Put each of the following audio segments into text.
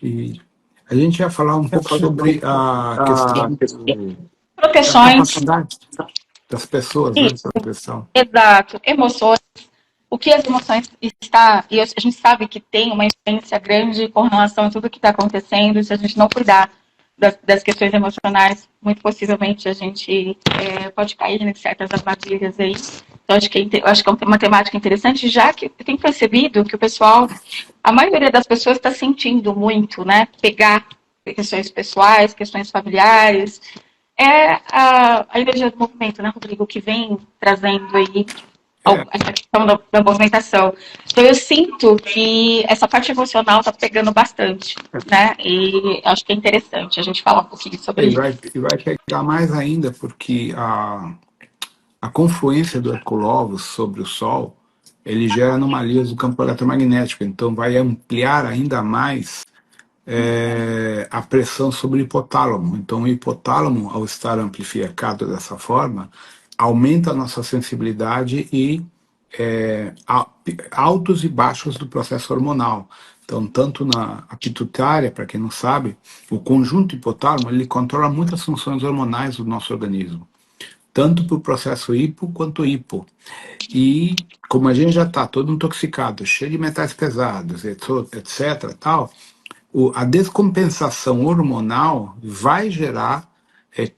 E a gente ia falar um pouco sobre a questão da Proteções, capacidade das pessoas, né, de isso, proteção. exato, emoções, o que as emoções está, e a gente sabe que tem uma influência grande com relação a tudo que está acontecendo, se a gente não cuidar das questões emocionais, muito possivelmente a gente pode cair em certas armadilhas aí. Então, acho que é uma temática interessante, já que eu tenho percebido que o pessoal, a maioria das pessoas está sentindo muito, né, pegar questões pessoais, questões familiares, a energia do movimento, né, Rodrigo, que vem trazendo aí É, essa questão da movimentação. Então, eu sinto que essa parte emocional está pegando bastante, né? E acho que é interessante a gente falar um pouquinho sobre isso. e vai pegar mais ainda, porque a confluência do Herculovos sobre o Sol, ele gera anomalias do campo eletromagnético, então vai ampliar ainda mais a pressão sobre o hipotálamo. Então, o hipotálamo, ao estar amplificado dessa forma, aumenta a nossa sensibilidade e altos e baixos do processo hormonal. Então, tanto na pituitária, para quem não sabe, o conjunto hipotálamo ele controla muitas funções hormonais do nosso organismo, tanto para o processo hipo quanto hipo. E como a gente já está todo intoxicado, cheio de metais pesados, etc., tal, a descompensação hormonal vai gerar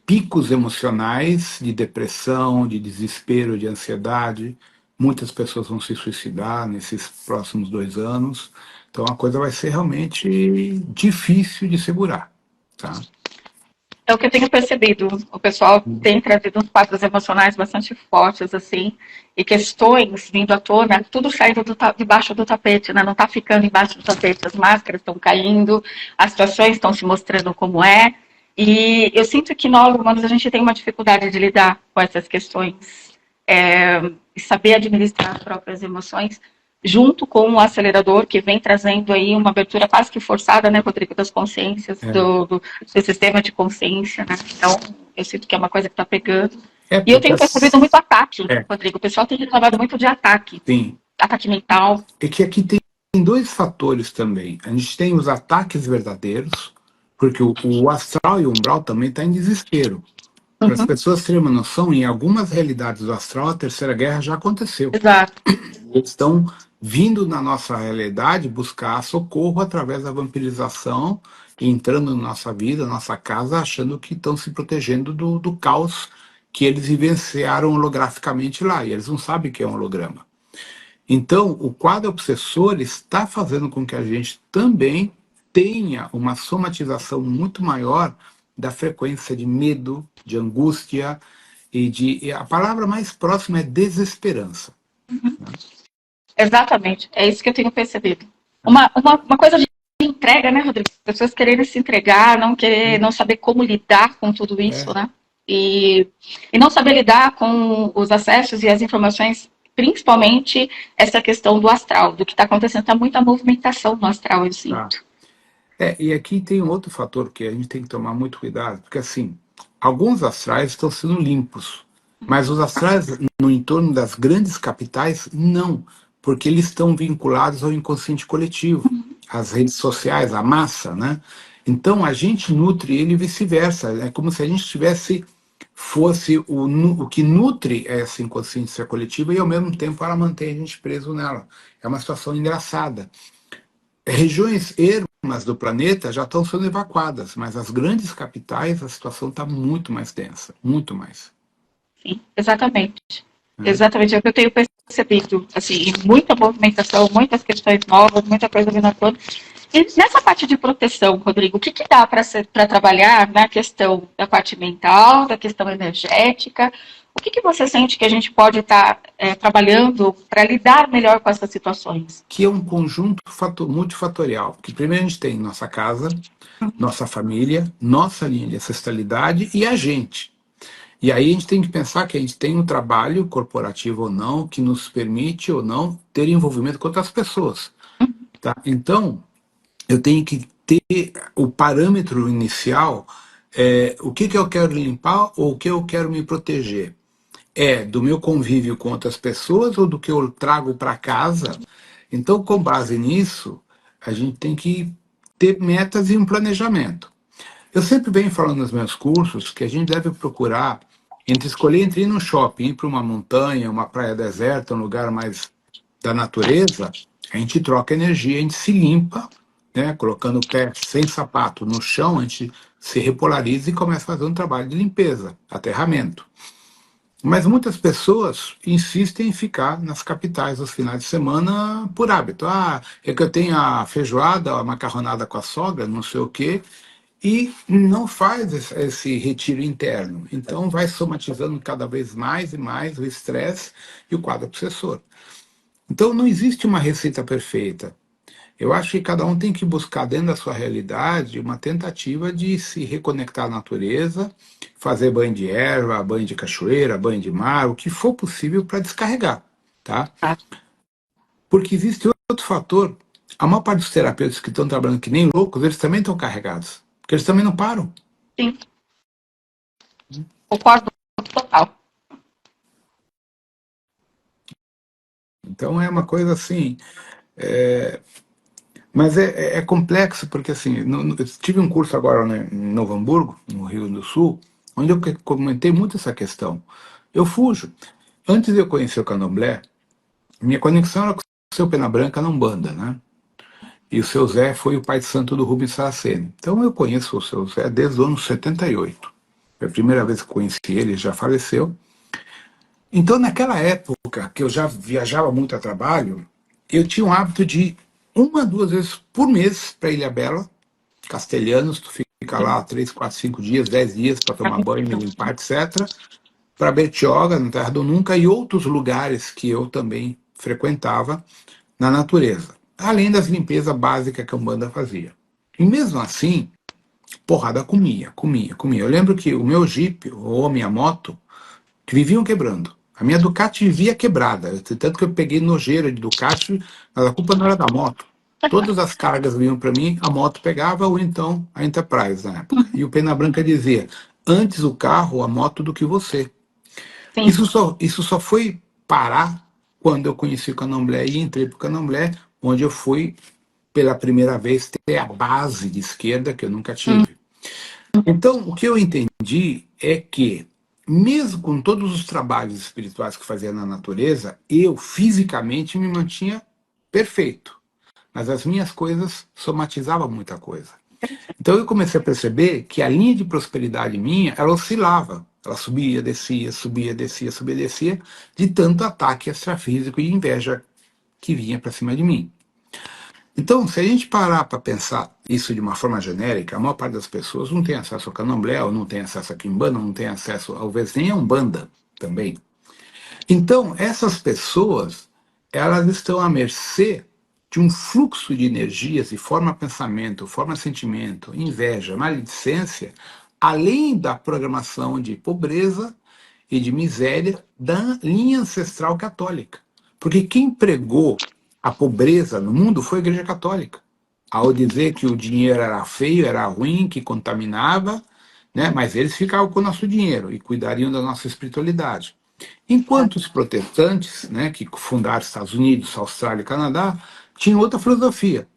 picos emocionais de depressão, de desespero, de ansiedade. Muitas pessoas vão se suicidar nesses próximos 2 anos. Então a coisa vai ser realmente difícil de segurar. Tá? É o que eu tenho percebido. O pessoal tem trazido uns quadros emocionais bastante fortes, assim, e questões vindo à tona, tudo saindo debaixo do tapete, né? Não está ficando embaixo do tapete. As máscaras estão caindo, as situações estão se mostrando como é. E eu sinto que nós, humanos, a gente tem uma dificuldade de lidar com essas questões, e saber administrar as próprias emoções, junto com o acelerador, que vem trazendo aí uma abertura quase que forçada, né, Rodrigo, das consciências, É, do sistema de consciência, né? Então, eu sinto que é uma coisa que está pegando. E eu porque tenho percebido muito ataque, é, Rodrigo. O pessoal tem reclamado muito de ataque, sim. ataque mental. É que aqui tem dois fatores também. A gente tem os ataques verdadeiros, porque o astral e o umbral também está em desespero. Para as Uhum, pessoas terem uma noção, em algumas realidades do astral, a Terceira Guerra já aconteceu. exato. Eles estão vindo na nossa realidade buscar socorro através da vampirização, entrando na nossa vida, nossa casa, achando que estão se protegendo do caos que eles vivenciaram holograficamente lá. E eles não sabem que é um holograma. Então, o quadro obsessor está fazendo com que a gente também tenha uma somatização muito maior da frequência de medo, de angústia e a palavra mais próxima é desesperança. Exatamente. É isso que eu tenho percebido. Uma coisa de entrega, né, Rodrigo? As pessoas quererem se entregar, não querer, não saber como lidar com tudo isso, É, né? E, e não saber lidar com os acessos e as informações, principalmente essa questão do astral, do que está acontecendo. Está muita movimentação no astral, eu tá. sinto. E aqui tem um outro fator que a gente tem que tomar muito cuidado, porque assim, alguns astrais estão sendo limpos, mas os astrais no entorno das grandes capitais, não, porque eles estão vinculados ao inconsciente coletivo, às redes sociais, à massa, né? Então a gente nutre ele e vice-versa. É como se a gente tivesse, fosse o que nutre essa inconsciência coletiva e ao mesmo tempo ela mantém a gente preso nela. É uma situação engraçada. Regiões ermas do planeta já estão sendo evacuadas, mas as grandes capitais a situação está muito mais densa, muito mais. Sim, exatamente. Né? Exatamente, é o que eu tenho percebido. Assim, muita movimentação, muitas questões novas, muita coisa vindo à tona. E nessa parte de proteção, Rodrigo, o que, que dá para trabalhar na questão da parte mental, da questão energética? O que, que você sente que a gente pode estar trabalhando para lidar melhor com essas situações? Que é um conjunto multifatorial, que primeiro a gente tem nossa casa, nossa família, nossa linha de ancestralidade e a gente. E aí a gente tem que pensar que a gente tem um trabalho corporativo ou não, que nos permite ou não ter envolvimento com outras pessoas. Tá? Então, eu tenho que ter o parâmetro inicial, o que eu quero limpar ou o que eu quero me proteger. É do meu convívio com outras pessoas ou do que eu trago para casa? Então, com base nisso, a gente tem que ter metas e um planejamento. Eu sempre venho falando nos meus cursos que a gente deve procurar escolher entre ir no shopping, ir para uma montanha, uma praia deserta, um lugar mais da natureza, a gente troca energia, a gente se limpa, né, colocando o pé sem sapato no chão, a gente se repolariza e começa a fazer um trabalho de limpeza, aterramento. Mas muitas pessoas insistem em ficar nas capitais aos finais de semana por hábito. Ah, é que eu tenho a feijoada, a macarronada com a sogra, não sei o quê, e não faz esse retiro interno. Então vai somatizando cada vez mais e mais o estresse e o quadro obsessor. Então não existe uma receita perfeita. Eu acho que cada um tem que buscar dentro da sua realidade uma tentativa de se reconectar à natureza, fazer banho de erva, banho de cachoeira, banho de mar, o que for possível para descarregar, tá? Porque existe outro fator. A maior parte dos terapeutas que estão trabalhando que nem loucos, eles também estão carregados, porque eles também não param. Sim. Concordo total. Então é uma coisa assim. Mas é complexo, porque assim, eu tive um curso agora, né, em Novo Hamburgo, no Rio Grande do Sul, onde eu comentei muito essa questão. Eu fujo. Antes de eu conhecer o candomblé, minha conexão era com o seu Pena Branca na Umbanda, né? E o seu Zé foi o pai de santo do Rubens Saraceni. Então eu conheço o seu Zé desde o ano 78. Foi a primeira vez que conheci ele, ele já faleceu. Então, naquela época, que eu já viajava muito a trabalho, eu tinha o hábito de ir uma, duas vezes por mês para Ilha Bela, Castelhanos, tu fica lá 3, 4, 5 dias, 10 dias para tomar banho, me limpar, etc. Para Bertioga, na Terra do Nunca, e outros lugares que eu também frequentava na natureza, além das limpezas básicas que a Umbanda fazia. E mesmo assim, porrada comia. Eu lembro que o meu Jeep, ou a minha moto, que viviam quebrando. A minha Ducati vivia quebrada, tanto que eu peguei nojeira de Ducati, mas a culpa não era da moto. Todas as cargas vinham para mim, a moto pegava, ou então a Enterprise na época. E o Pena Branca dizia: antes o carro, a moto do que você. Sim. Isso só foi parar quando eu conheci o Candomblé e entrei para o Candomblé, onde eu fui, pela primeira vez, ter a base de esquerda que eu nunca tive. Então, o que eu entendi é que, mesmo com todos os trabalhos espirituais que fazia na natureza, eu fisicamente me mantinha perfeito, mas as minhas coisas somatizavam muita coisa. Então eu comecei a perceber que a linha de prosperidade minha, ela oscilava. Ela subia, descia, subia, descia, subia, descia, de tanto ataque extrafísico e inveja que vinha para cima de mim. Então, se a gente parar para pensar isso de uma forma genérica, a maior parte das pessoas não tem acesso ao candomblé, ou não tem acesso a quimbanda, não tem acesso, talvez nem a umbanda também. Então, essas pessoas, elas estão à mercê de um fluxo de energias e forma pensamento, forma sentimento, inveja, maledicência, além da programação de pobreza e de miséria da linha ancestral católica. Porque quem pregou a pobreza no mundo foi a Igreja Católica, ao dizer que o dinheiro era feio, era ruim, que contaminava, né? Mas eles ficavam com o nosso dinheiro e cuidariam da nossa espiritualidade. Enquanto os protestantes, né, que fundaram Estados Unidos, Austrália e Canadá, tinham outra filosofia.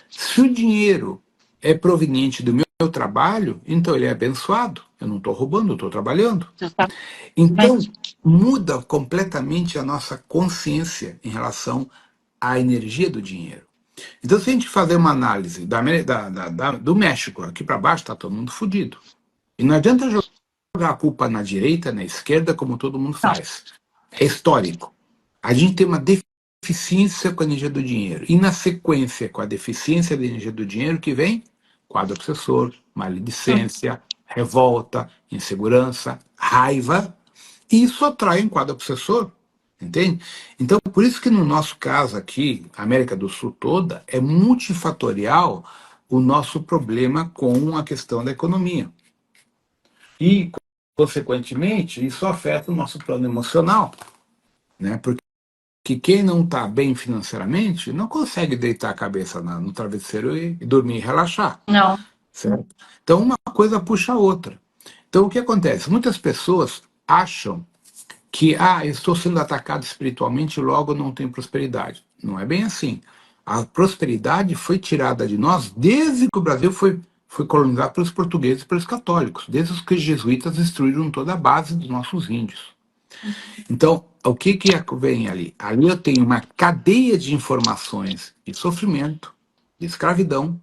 Se o dinheiro é proveniente do meu trabalho, então ele é abençoado. Eu não estou roubando, eu estou trabalhando. Então, muda completamente a nossa consciência em relação à energia do dinheiro. Então, se a gente fazer uma análise do México, aqui para baixo está todo mundo fodido. E não adianta jogar a culpa na direita, na esquerda, como todo mundo faz. É histórico. A gente tem uma deficiência com a energia do dinheiro. E na sequência, com a deficiência da energia do dinheiro, que vem quadro obsessor, maledicência, revolta, insegurança, raiva. E isso atrai um quadro obsessor. Entende? Então, por isso que no nosso caso aqui, América do Sul toda, é multifatorial o nosso problema com a questão da economia. E, consequentemente, isso afeta o nosso plano emocional, né? Porque quem não está bem financeiramente não consegue deitar a cabeça no travesseiro e dormir e relaxar. Não. Certo? Então, uma coisa puxa a outra. Então, o que acontece? Muitas pessoas acham que, eu estou sendo atacado espiritualmente, logo não tenho prosperidade. Não é bem assim. A prosperidade foi tirada de nós desde que o Brasil foi colonizado pelos portugueses e pelos católicos, desde que os jesuítas destruíram toda a base dos nossos índios. Então, o que vem ali? Ali eu tenho uma cadeia de informações de sofrimento, de escravidão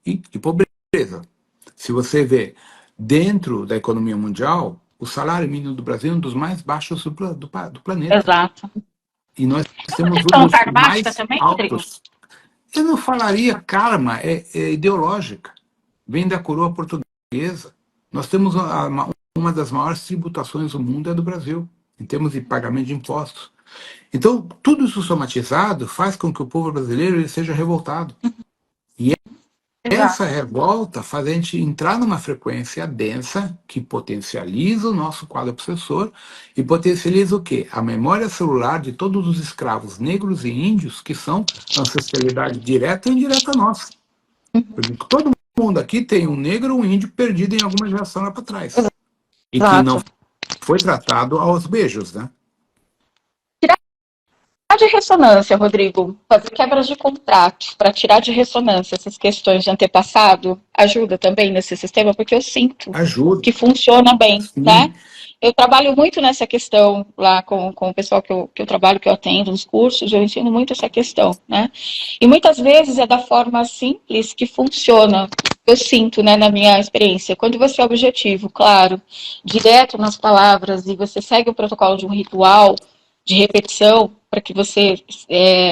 e de pobreza. Se você vê, dentro da economia mundial, o salário mínimo do Brasil é um dos mais baixos do planeta. Exato. E nós É uma temos um questão dos karmática mais também, Rodrigo? altos. Eu não falaria karma, é ideológica. Vem da coroa portuguesa. Nós temos uma das maiores tributações do mundo é do Brasil, em termos de pagamento de impostos. Então, tudo isso somatizado faz com que o povo brasileiro ele seja revoltado. E essa Exato. revolta faz a gente entrar numa frequência densa que potencializa o nosso quadro obsessor e potencializa o quê? A memória celular de todos os escravos negros e índios que são ancestralidade direta e indireta nossa. Porque todo mundo aqui tem um negro ou um índio perdido em alguma geração lá para trás. E que não Exato. foi tratado aos beijos, né? Tirar de ressonância, Rodrigo, fazer quebras de contratos para tirar de ressonância essas questões de antepassado ajuda também nesse sistema, porque eu sinto Ajuda, que funciona bem, né? sim. Eu trabalho muito nessa questão lá com o pessoal que eu trabalho, que eu atendo nos cursos, eu ensino muito essa questão, né? E muitas vezes é da forma simples que funciona. Eu sinto, né, na minha experiência, quando você é objetivo, claro, direto nas palavras e você segue o protocolo de um ritual de repetição para que você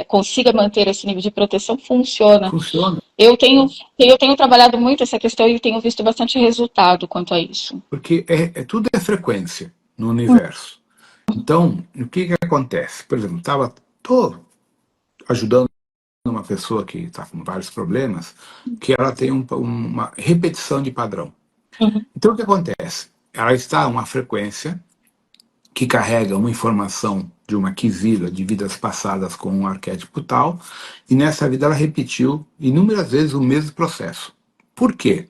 consiga manter esse nível de proteção, funciona. Funciona. Eu tenho trabalhado muito essa questão e tenho visto bastante resultado quanto a isso. Porque tudo é frequência no universo. Então, o que acontece? Por exemplo, estou ajudando uma pessoa que está com vários problemas, que ela tem uma repetição de padrão. Uhum. Então, o que acontece? Ela está a uma frequência que carrega uma informação de uma quizila de vidas passadas com um arquétipo tal, e nessa vida ela repetiu inúmeras vezes o mesmo processo. Por quê?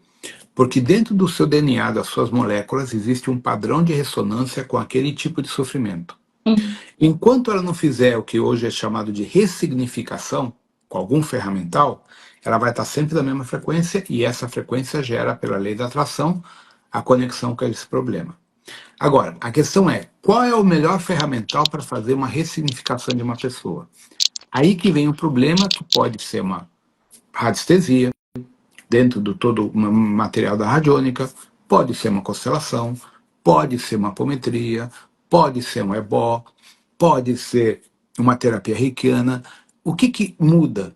Porque dentro do seu DNA, das suas moléculas, existe um padrão de ressonância com aquele tipo de sofrimento. Uhum. Enquanto ela não fizer o que hoje é chamado de ressignificação, com algum ferramental, ela vai estar sempre na mesma frequência e essa frequência gera, pela lei da atração, a conexão com esse problema. Agora, a questão é, qual é o melhor ferramental para fazer uma ressignificação de uma pessoa? Aí que vem o problema, que pode ser uma radiestesia, dentro do todo o material da radiônica, pode ser uma constelação, pode ser uma apometria, pode ser um ebó, pode ser uma terapia reikiana. O que muda?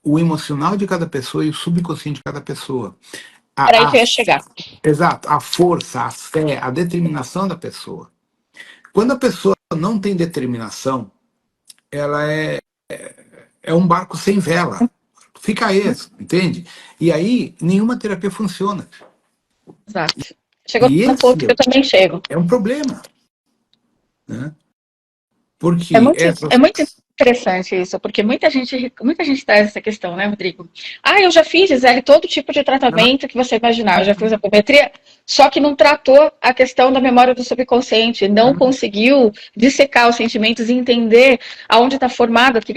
O emocional de cada pessoa e o subconsciente de cada pessoa. Era aí que eu ia chegar. Exato, a força, a fé, a determinação da pessoa. Quando a pessoa não tem determinação, ela é um barco sem vela. Fica isso, entende? E aí, nenhuma terapia funciona. Exato. Chegou E no ponto esse que eu também chego. é um problema, né? É Porque muito, é muito interessante isso, porque muita gente traz essa questão, né, Rodrigo? Ah, eu já fiz, Gisele, todo tipo de tratamento que você imaginar. Eu já fiz apometria, só que não tratou a questão da memória do subconsciente, não conseguiu dissecar os sentimentos e entender aonde está formado, que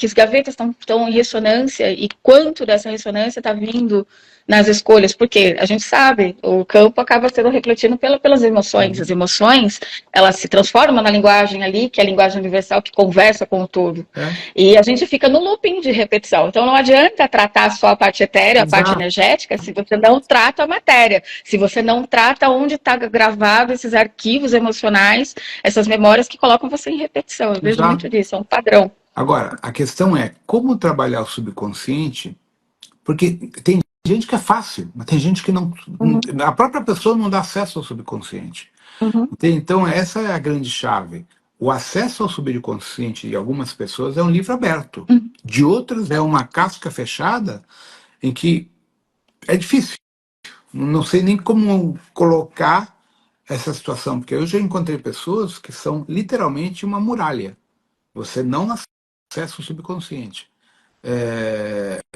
as gavetas estão em ressonância e quanto dessa ressonância está vindo nas escolhas, porque a gente sabe, o campo acaba sendo refletido pelas emoções. As emoções, elas se transformam na linguagem ali, que é a linguagem universal que conversa com o todo. E a gente fica no looping de repetição. Então não adianta tratar só a parte etérea, a parte energética, se você não trata a matéria, se você não trata onde está gravado esses arquivos emocionais, essas memórias que colocam você em repetição. Eu vejo muito disso, é um padrão. Agora, a questão é como trabalhar o subconsciente, porque tem gente que é fácil, mas tem gente que não. A própria pessoa não dá acesso ao subconsciente. Então, essa é a grande chave. O acesso ao subconsciente de algumas pessoas é um livro aberto. De outras, é uma casca fechada em que é difícil. Não sei nem como colocar essa situação, porque eu já encontrei pessoas que são literalmente uma muralha. Você não acessa o subconsciente.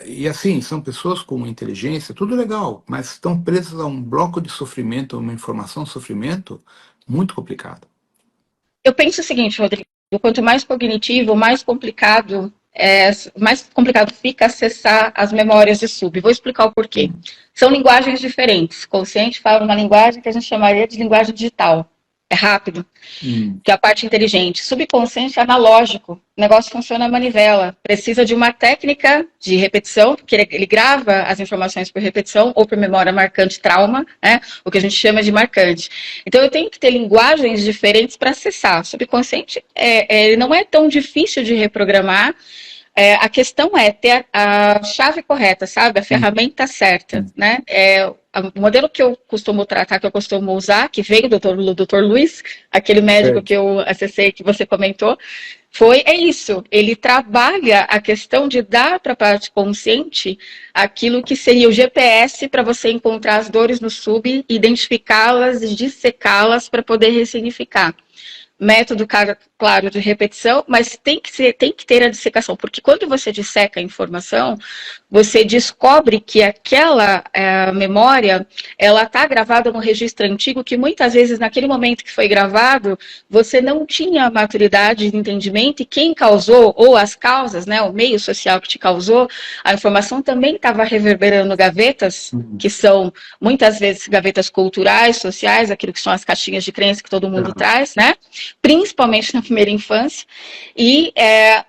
E assim, são pessoas com inteligência, tudo legal, mas estão presas a um bloco de sofrimento, uma informação de sofrimento muito complicado. Eu penso o seguinte, Rodrigo, quanto mais cognitivo, mais complicado mais complicado fica acessar as memórias de sub. Vou explicar o porquê. São linguagens diferentes. Consciente fala uma linguagem que a gente chamaria de linguagem digital. É rápido, que é a parte inteligente. Subconsciente é analógico. O negócio funciona a manivela. Precisa de uma técnica de repetição, porque ele grava as informações por repetição ou por memória marcante trauma, né? O que a gente chama de marcante. Então, eu tenho que ter linguagens diferentes para acessar. O subconsciente ele não é tão difícil de reprogramar. A questão é ter a chave correta, sabe? A ferramenta certa, né? O modelo que eu costumo tratar, que eu costumo usar, que veio do Dr. Luiz, aquele médico que eu acessei, que você comentou, é isso. Ele trabalha a questão de dar para a parte consciente aquilo que seria o GPS para você encontrar as dores no sub, identificá-las, dissecá-las para poder ressignificar. Método, claro, de repetição, mas tem que ter a dissecação, porque quando você disseca a informação, você descobre que aquela memória, ela está gravada no registro antigo, que muitas vezes, naquele momento que foi gravado, você não tinha maturidade de entendimento, e quem causou, ou as causas, né, o meio social que te causou, a informação também estava reverberando gavetas, que são, muitas vezes, gavetas culturais, sociais, aquilo que são as caixinhas de crença que todo mundo traz, né? Principalmente na primeira infância, e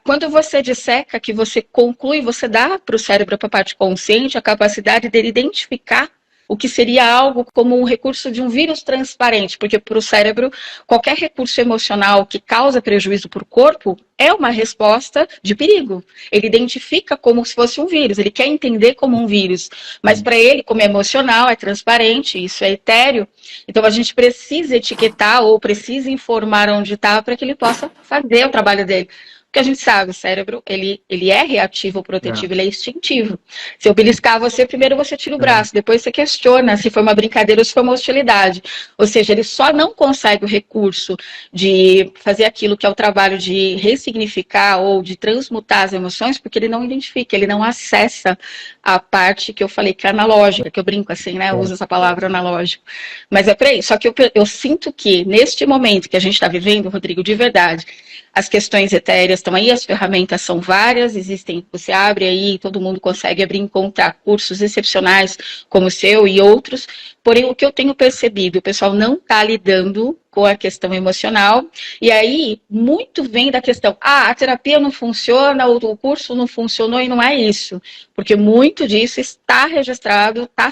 quando você disseca, que você conclui, você dá para o cérebro, para a parte consciente, a capacidade dele identificar o que seria algo como um recurso de um vírus transparente, porque para o cérebro, qualquer recurso emocional que causa prejuízo para o corpo é uma resposta de perigo. Ele identifica como se fosse um vírus, ele quer entender como um vírus, mas para ele, como é emocional, é transparente, isso é etéreo, então a gente precisa etiquetar ou precisa informar onde está para que ele possa fazer o trabalho dele. Porque a gente sabe, o cérebro, ele é reativo ou protetivo, ele é instintivo. Se eu beliscar você, primeiro você tira o braço, depois você questiona se foi uma brincadeira ou se foi uma hostilidade. Ou seja, ele só não consegue o recurso de fazer aquilo que é o trabalho de ressignificar ou de transmutar as emoções, porque ele não identifica, ele não acessa a parte que eu falei que é analógica, que eu brinco assim, né? Eu uso essa palavra analógico. Mas é por aí. Só que eu sinto que, neste momento que a gente está vivendo, Rodrigo, de verdade, as questões etéreas estão aí, as ferramentas são várias, existem, você abre aí, todo mundo consegue abrir e encontrar cursos excepcionais como o seu e outros, porém o que eu tenho percebido, o pessoal não está lidando com a questão emocional, e aí muito vem da questão, a terapia não funciona, o curso não funcionou, e não é isso, porque muito disso está registrado, está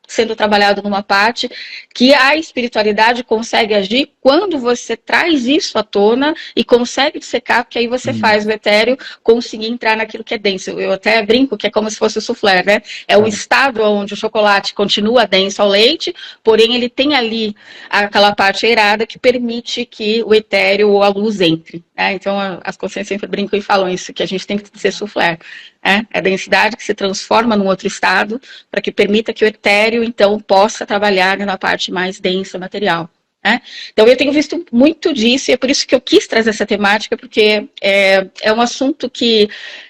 sendo trabalhado numa parte que a espiritualidade consegue agir quando você traz isso à tona e consegue dissecar, porque aí você faz o etéreo conseguir entrar naquilo que é denso. Eu até brinco que é como se fosse o soufflé, né? É o estado onde o chocolate continua denso ao leite, porém ele tem ali aquela parte aerada que permite que o etéreo ou a luz entre. Né? Então as consciências sempre brincam e falam isso, que a gente tem que ser soufflé. É a densidade que se transforma num outro estado para que permita que o etéreo, então, possa trabalhar na parte mais densa material. Né? Então, eu tenho visto muito disso, e é por isso que eu quis trazer essa temática, porque é um assunto que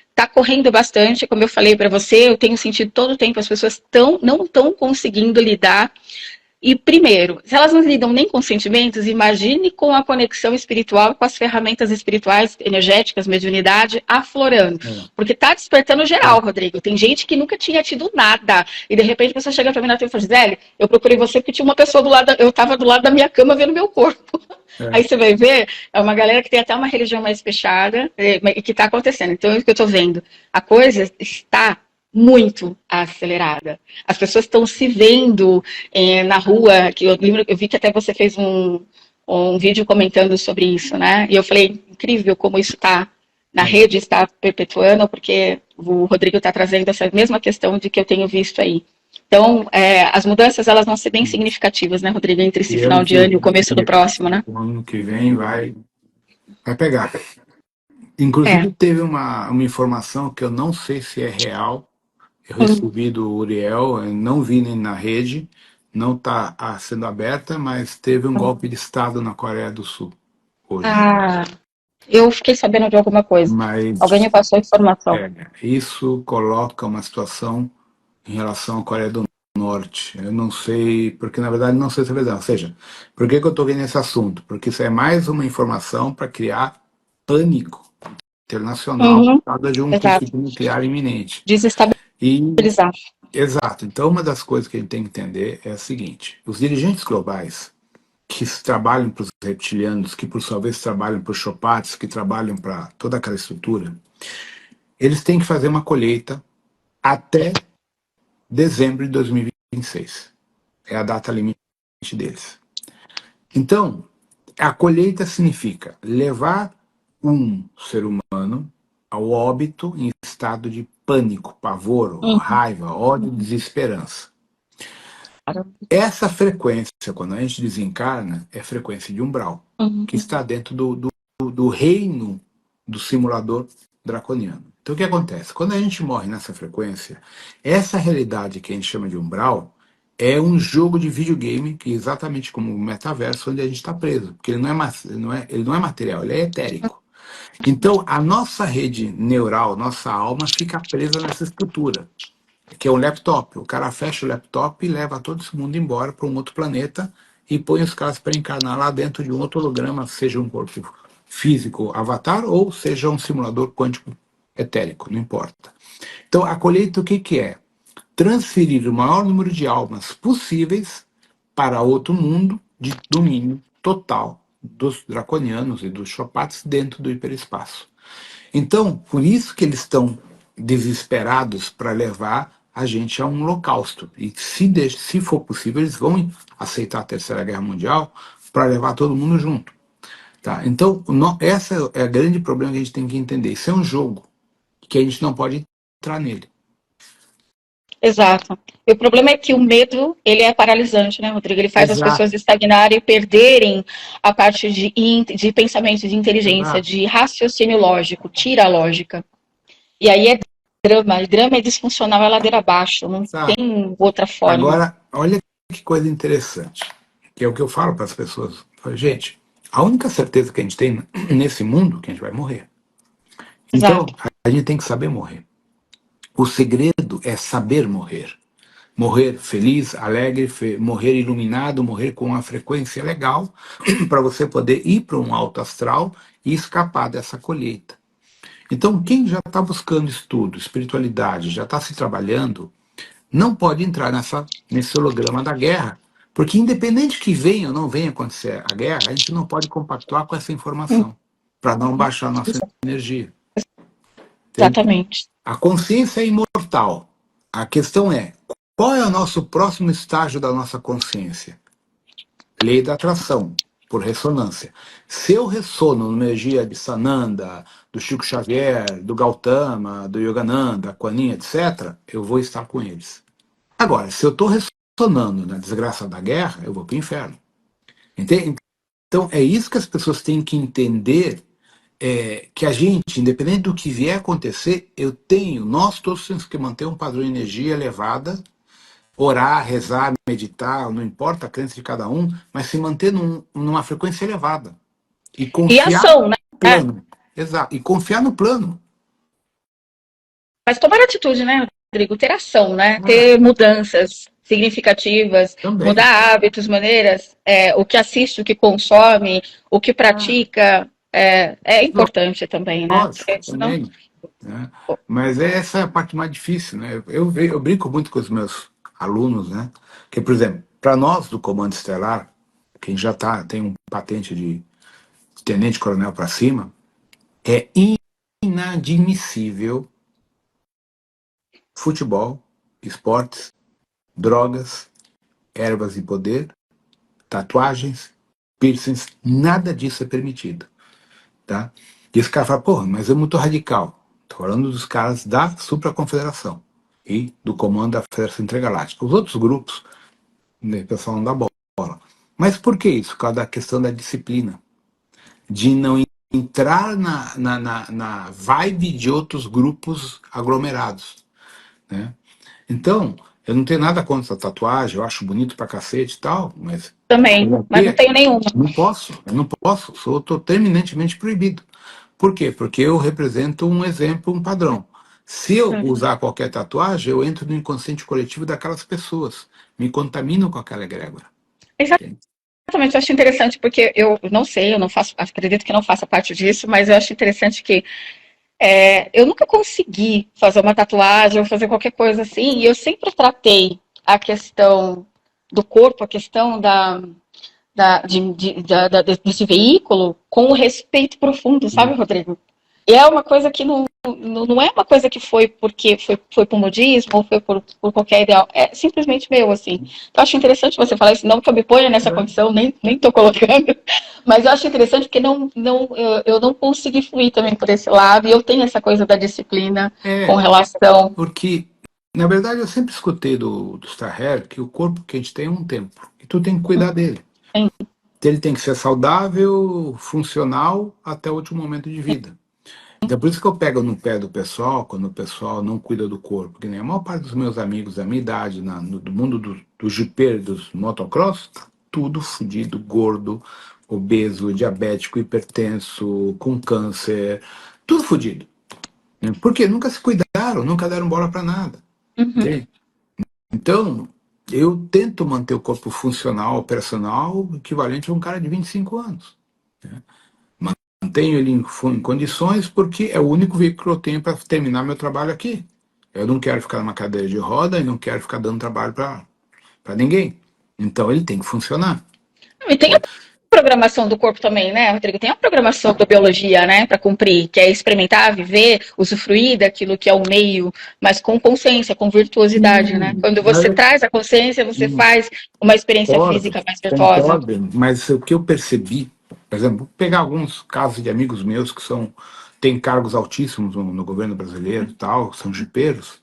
está correndo bastante, como eu falei para você, eu tenho sentido todo o tempo, as pessoas não estão conseguindo lidar. E, primeiro, se elas não lidam nem com sentimentos, imagine com a conexão espiritual, com as ferramentas espirituais, energéticas, mediunidade, aflorando. Porque está despertando geral, Rodrigo. Tem gente que nunca tinha tido nada. E, de repente, a pessoa chega para mim na TV e fala, Gisele, eu procurei você porque tinha uma pessoa do lado, eu estava do lado da minha cama vendo meu corpo. Aí você vai ver, é uma galera que tem até uma religião mais fechada e que está acontecendo. Então, é isso que eu estou vendo. A coisa está muito acelerada. As pessoas estão se vendo na rua, que eu vi que até você fez um vídeo comentando sobre isso, né? E eu falei, incrível como isso está na rede, está perpetuando, porque o Rodrigo está trazendo essa mesma questão de que eu tenho visto aí. Então, as mudanças, elas vão ser bem significativas, né, Rodrigo, entre esse final de ano e o começo do próximo, né? O ano que vem vai pegar. Inclusive, teve uma informação que eu não sei se é real. Eu recebi do Uriel, não vi nem na rede, não está sendo aberta, mas teve um golpe de Estado na Coreia do Sul hoje. Eu fiquei sabendo de alguma coisa. Mas, alguém me passou a informação. Isso coloca uma situação em relação à Coreia do Norte. Eu não sei, porque na verdade não sei se é verdade. Ou seja, por que eu estou vendo esse assunto? Porque isso é mais uma informação para criar pânico internacional por causa de um Exato. conflito nuclear iminente. Desestabilizar. Exato. Então, uma das coisas que a gente tem que entender é a seguinte: os dirigentes globais que trabalham para os reptilianos, que por sua vez trabalham para os chopates, que trabalham para toda aquela estrutura, eles têm que fazer uma colheita até dezembro de 2026. É a data limite deles. Então, a colheita significa levar um ser humano ao óbito em estado de pânico, pavor, raiva, ódio, desesperança. Essa frequência, quando a gente desencarna, é a frequência de umbral, que está dentro do reino do simulador draconiano. Então, o que acontece? Quando a gente morre nessa frequência, essa realidade que a gente chama de umbral é um jogo de videogame, que é exatamente como o metaverso, onde a gente está preso, porque ele não é material, ele é etérico. Então, a nossa rede neural, nossa alma, fica presa nessa estrutura, que é um laptop. O cara fecha o laptop e leva todo esse mundo embora para um outro planeta e põe os caras para encarnar lá dentro de um outro holograma, seja um corpo físico avatar ou seja um simulador quântico etérico, não importa. Então, a colheita o que é? Transferir o maior número de almas possíveis para outro mundo de domínio total dos draconianos e dos chopates dentro do hiperespaço. Então, por isso que eles estão desesperados para levar a gente a um holocausto. E se for possível, eles vão aceitar a Terceira Guerra Mundial para levar todo mundo junto. Tá? Então, essa é o grande problema que a gente tem que entender. Isso é um jogo que a gente não pode entrar nele. Exato. E o problema é que o medo, ele é paralisante, né, Rodrigo? Ele faz as pessoas estagnarem e perderem a parte de pensamento, de inteligência, de raciocínio lógico, tira a lógica. E aí é drama. E drama é disfuncional, é ladeira abaixo. Não tem outra forma. Agora, olha que coisa interessante, que é o que eu falo para as pessoas. Gente, a única certeza que a gente tem nesse mundo é que a gente vai morrer. Então, a gente tem que saber morrer. O segredo é saber morrer. Morrer feliz, alegre, morrer iluminado, morrer com uma frequência legal, para você poder ir para um alto astral e escapar dessa colheita. Então, quem já está buscando estudo, espiritualidade, já está se trabalhando, não pode entrar nesse holograma da guerra, porque independente que venha ou não venha acontecer a guerra, a gente não pode compactuar com essa informação, para não baixar a nossa energia. Exatamente. A consciência é imortal. A questão é, qual é o nosso próximo estágio da nossa consciência? Lei da atração, por ressonância. Se eu ressono na energia de Sananda, do Chico Xavier, do Gautama, do Yogananda, Kuan Yin, etc., eu vou estar com eles. Agora, se eu estou ressonando na desgraça da guerra, eu vou para o inferno. Entende? Então, é isso que as pessoas têm que entender, que a gente, independente do que vier acontecer, nós todos temos que manter um padrão de energia elevada, orar, rezar, meditar, não importa a crença de cada um, mas se manter numa frequência elevada. E confiar ação, né? no plano. Exato. E confiar no plano. Mas tomar atitude, né, Rodrigo? Ter ação, né? Ter mudanças significativas, Também. Mudar hábitos, maneiras, o que assiste, o que consome, o que pratica, é importante também, né? Lógico, também. Né? Mas essa é a parte mais difícil, né? Eu brinco muito com os meus alunos, né? Que, por exemplo, para nós do Comando Estelar, quem já tem um patente de tenente-coronel para cima, é inadmissível futebol, esportes, drogas, ervas e poder, tatuagens, piercings, nada disso é permitido. Tá? E esse cara fala, porra, mas é muito radical. Estou falando dos caras da supraconfederação e do comando da Federação Intergaláctica. Os outros grupos, né, o pessoal não dá bola. Mas por que isso? Por causa da questão da disciplina. De não entrar na vibe de outros grupos aglomerados. Né? Então, eu não tenho nada contra a tatuagem, eu acho bonito pra cacete e tal, mas... Também, mas não tenho nenhuma. Eu não posso, estou terminantemente proibido. Por quê? Porque eu represento um exemplo, um padrão. Se eu usar qualquer tatuagem, eu entro no inconsciente coletivo daquelas pessoas, me contamino com aquela egrégora. Exatamente, eu acho interessante porque eu não sei, eu não faço, acredito que não faça parte disso, mas eu acho interessante que Eu nunca consegui fazer uma tatuagem ou fazer qualquer coisa assim, e eu sempre tratei a questão do corpo, a questão desse veículo com um respeito profundo, sabe, Rodrigo? E é uma coisa que não é uma coisa que foi porque foi por modismo ou foi por qualquer ideal. É simplesmente meu, assim. Eu acho interessante você falar isso, não que eu me ponha nessa condição, nem tô colocando, mas eu acho interessante porque eu não consegui fluir também por esse lado, e eu tenho essa coisa da disciplina com relação. Porque, na verdade, eu sempre escutei do Staher que o corpo que a gente tem é um templo, e tu tem que cuidar dele. Ele tem que ser saudável, funcional, até o último momento de vida. Então, por isso que eu pego no pé do pessoal, quando o pessoal não cuida do corpo, que nem a maior parte dos meus amigos da minha idade, do mundo do jipeiro, dos motocross, tá tudo fudido, gordo, obeso, diabético, hipertenso, com câncer, tudo fudido. Né? Porque nunca se cuidaram, nunca deram bola para nada. Entende? Então, eu tento manter o corpo funcional, operacional, equivalente a um cara de 25 anos. Né? Mantenho ele em condições porque é o único veículo que eu tenho para terminar meu trabalho aqui. Eu não quero ficar numa cadeira de roda e não quero ficar dando trabalho para ninguém. Então ele tem que funcionar. E tem a programação do corpo também, né, Rodrigo? Tem a programação da biologia, né, para cumprir, que é experimentar, viver, usufruir daquilo que é o meio, mas com consciência, com virtuosidade, né? Quando você traz a consciência, você faz uma experiência Concordo, física mais virtuosa. concordo, mas o que eu percebi, por exemplo, vou pegar alguns casos de amigos meus que têm cargos altíssimos no governo brasileiro e tal, são jipeiros.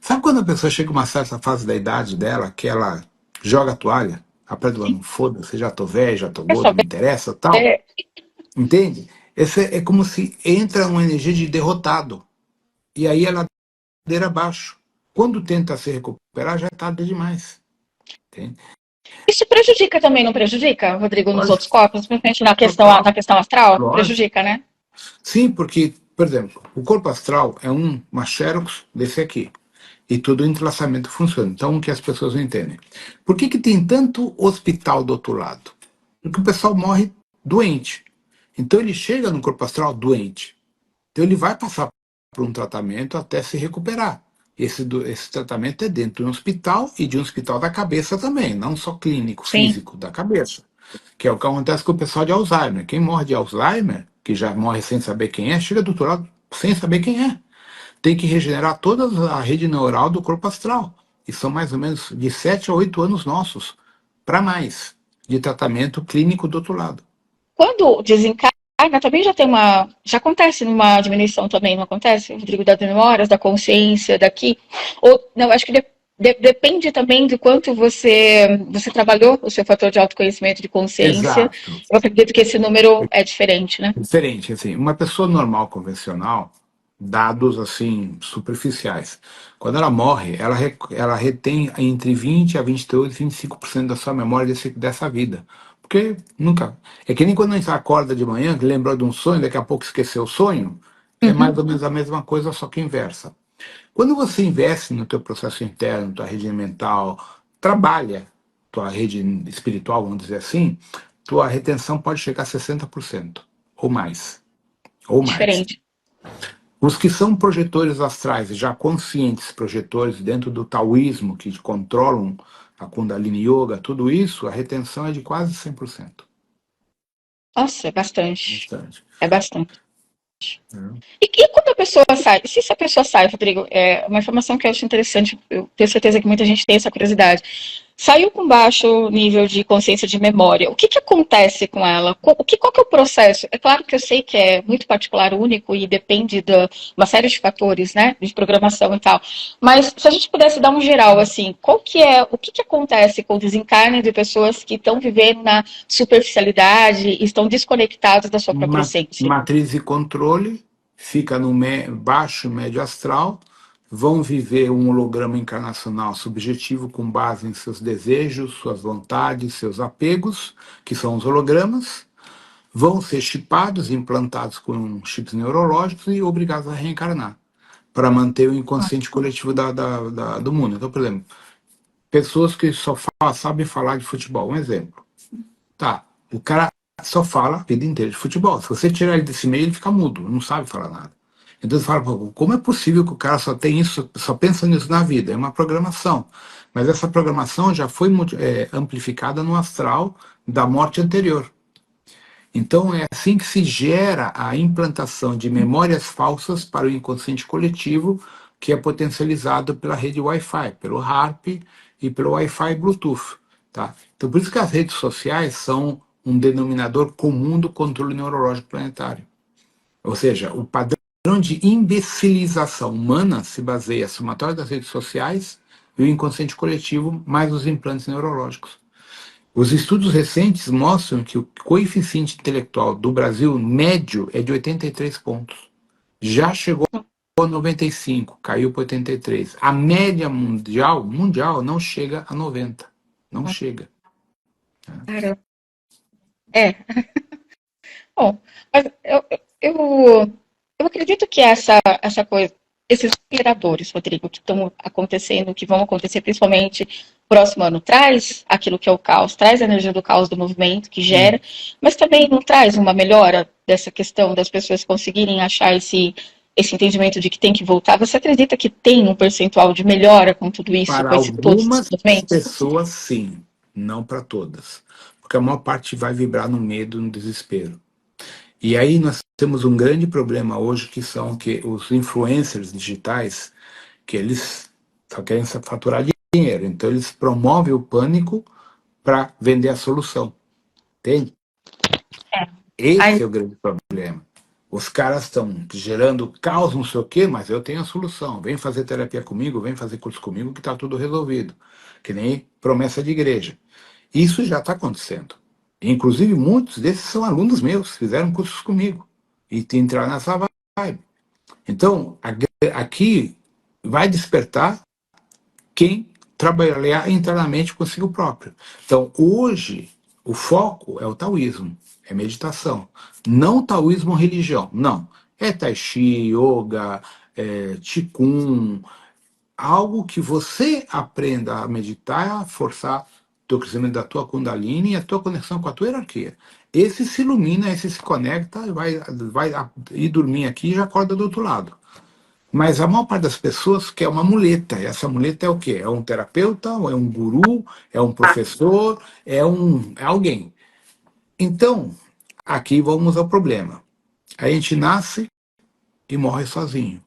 Sabe quando a pessoa chega a uma certa fase da idade dela, que ela joga a toalha, aprende lá, não foda-se, já tô velho, já tô É gordo, só não me interessa, tal, ver. entende? Esse é como se entra uma energia de derrotado, e aí ela ladeira abaixo. Quando tenta se recuperar, já é tarde demais, entende? Isso prejudica também, não prejudica, Rodrigo, nos outros Lógico, corpos, principalmente total, na questão astral? lógico. Prejudica, né? Sim, porque, por exemplo, o corpo astral é uma xerox desse aqui. E todo o entrelaçamento funciona. Então, o que as pessoas não entendem? Por que tem tanto hospital do outro lado? Porque o pessoal morre doente. Então, ele chega no corpo astral doente. Então, ele vai passar por um tratamento até se recuperar. Esse tratamento é dentro de um hospital e de um hospital da cabeça também, não só clínico, Sim. físico, da cabeça. Que é o que acontece com o pessoal de Alzheimer. Quem morre de Alzheimer, que já morre sem saber quem é, chega do outro lado sem saber quem é. Tem que regenerar toda a rede neural do corpo astral. E são mais ou menos de 7 a 8 anos nossos, para mais, de tratamento clínico do outro lado. Quando desencarna, também já tem uma. Já acontece numa diminuição também, não acontece, Rodrigo, das memórias, da consciência, daqui? Ou, não, acho que depende também de quanto você trabalhou o seu fator de autoconhecimento, de consciência. Exato. Eu acredito que esse número é diferente, né? Diferente, assim, uma pessoa normal, convencional, dados assim superficiais. Quando ela morre, ela retém entre 20 a 22, 25% da sua memória dessa vida. Porque nunca. É que nem quando a gente acorda de manhã, que lembrou de um sonho, daqui a pouco esqueceu o sonho. É mais ou menos a mesma coisa, só que inversa. Quando você investe no teu processo interno, tua rede mental, trabalha tua rede espiritual, vamos dizer assim, tua retenção pode chegar a 60% ou mais, ou mais. Diferente. Os que são projetores astrais, já conscientes projetores dentro do taoísmo, que controlam a Kundalini Yoga, tudo isso, a retenção é de quase 100%. Nossa, é bastante. Bastante. É bastante. É. E quando a pessoa sai? Se essa pessoa sai, Rodrigo, é uma informação que eu acho interessante, eu tenho certeza que muita gente tem essa curiosidade. Saiu com baixo nível de consciência de memória, o que acontece com ela? Qual que é o processo? É claro que eu sei que é muito particular, único e depende de uma série de fatores, né, de programação e tal. Mas se a gente pudesse dar um geral, assim, o que acontece com o desencarne de pessoas que estão vivendo na superficialidade e estão desconectadas da sua própria essência? Matriz de controle, fica no baixo médio astral, vão viver um holograma encarnacional subjetivo com base em seus desejos, suas vontades, seus apegos, que são os hologramas, vão ser chipados, implantados com chips neurológicos e obrigados a reencarnar, para manter o inconsciente coletivo do mundo. Então, por exemplo, pessoas que só sabem falar de futebol, um exemplo. Tá, o cara só fala a vida inteira de futebol. Se você tirar ele desse meio, ele fica mudo, não sabe falar nada. Então você fala, pô, como é possível que o cara só tem isso, só pensa nisso na vida? É uma programação. Mas essa programação já foi amplificada no astral da morte anterior. Então é assim que se gera a implantação de memórias falsas para o inconsciente coletivo, que é potencializado pela rede Wi-Fi, pelo HARP e pelo Wi-Fi Bluetooth. Tá? Então por isso que as redes sociais são um denominador comum do controle neurológico planetário. Ou seja, o padrão de imbecilização humana se baseia na somatória das redes sociais e o inconsciente coletivo, mais os implantes neurológicos. Os estudos recentes mostram que o coeficiente intelectual do Brasil médio é de 83 pontos. Já chegou a 95, caiu para 83. A média mundial não chega a 90. Não chega. Cara, é. Bom, mas eu acredito que essa coisa, esses aceleradores, Rodrigo, que estão acontecendo, que vão acontecer principalmente próximo ano, traz aquilo que é o caos, traz a energia do caos do movimento que gera, mas também não traz uma melhora dessa questão das pessoas conseguirem achar esse entendimento de que tem que voltar. Você acredita que tem um percentual de melhora com tudo isso, Para com todos esses algumas movimentos? pessoas, sim. Não para todas. Porque a maior parte vai vibrar no medo, no desespero. E aí nós temos um grande problema hoje, que são que os influencers digitais, que eles só querem faturar dinheiro. Então eles promovem o pânico para vender a solução. Entende? Aí, Esse é o grande problema. Os caras estão gerando caos, não sei o quê, mas eu tenho a solução. Vem fazer terapia comigo, vem fazer curso comigo, que está tudo resolvido. Que nem promessa de igreja. Isso já está acontecendo. Inclusive, muitos desses são alunos meus, fizeram cursos comigo. E entraram nessa vibe. Então, aqui vai despertar quem trabalhar internamente consigo próprio. Então, hoje, o foco é o taoísmo, é meditação. Não taoísmo religião, não. É tai chi, yoga, qigong, algo que você aprenda a meditar, a forçar o crescimento da tua kundalini e a tua conexão com a tua hierarquia. Esse se ilumina, esse se conecta, vai ir dormir aqui e já acorda do outro lado. Mas a maior parte das pessoas quer uma muleta. E essa muleta é o quê? É um terapeuta, ou é um guru, é um professor, é alguém. Então, aqui vamos ao problema. A gente nasce e morre sozinho.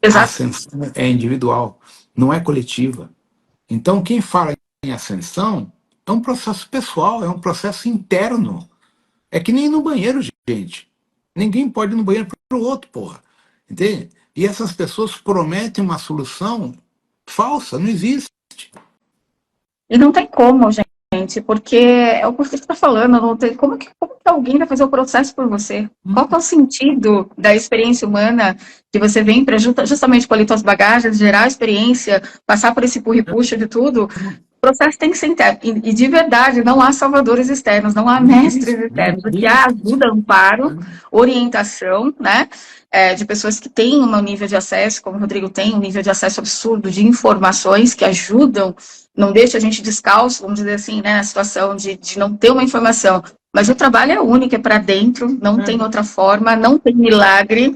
A exato. ascensão é individual, não é coletiva. Então, quem fala em ascensão é um processo pessoal, é um processo interno. É que nem no banheiro, gente. Ninguém pode ir no banheiro para o outro, porra. Entende? E essas pessoas prometem uma solução falsa, não existe. E não tem como, gente, porque é o que você está falando, não tem como que alguém vai fazer o processo por você? Qual que é o sentido da experiência humana que você vem para justamente coletar as bagagens, gerar a experiência, passar por esse purri-puxa de tudo? O processo tem que ser interno. E de verdade, não há salvadores externos, não há Não mestres existe, não externos. O que há existe. ajuda, amparo, orientação, né? De pessoas que têm um nível de acesso, como o Rodrigo tem, um nível de acesso absurdo de informações que ajudam, não deixa a gente descalço, vamos dizer assim, né, na situação de não ter uma informação. Mas o trabalho é único, é para dentro, não tem outra forma, não tem milagre.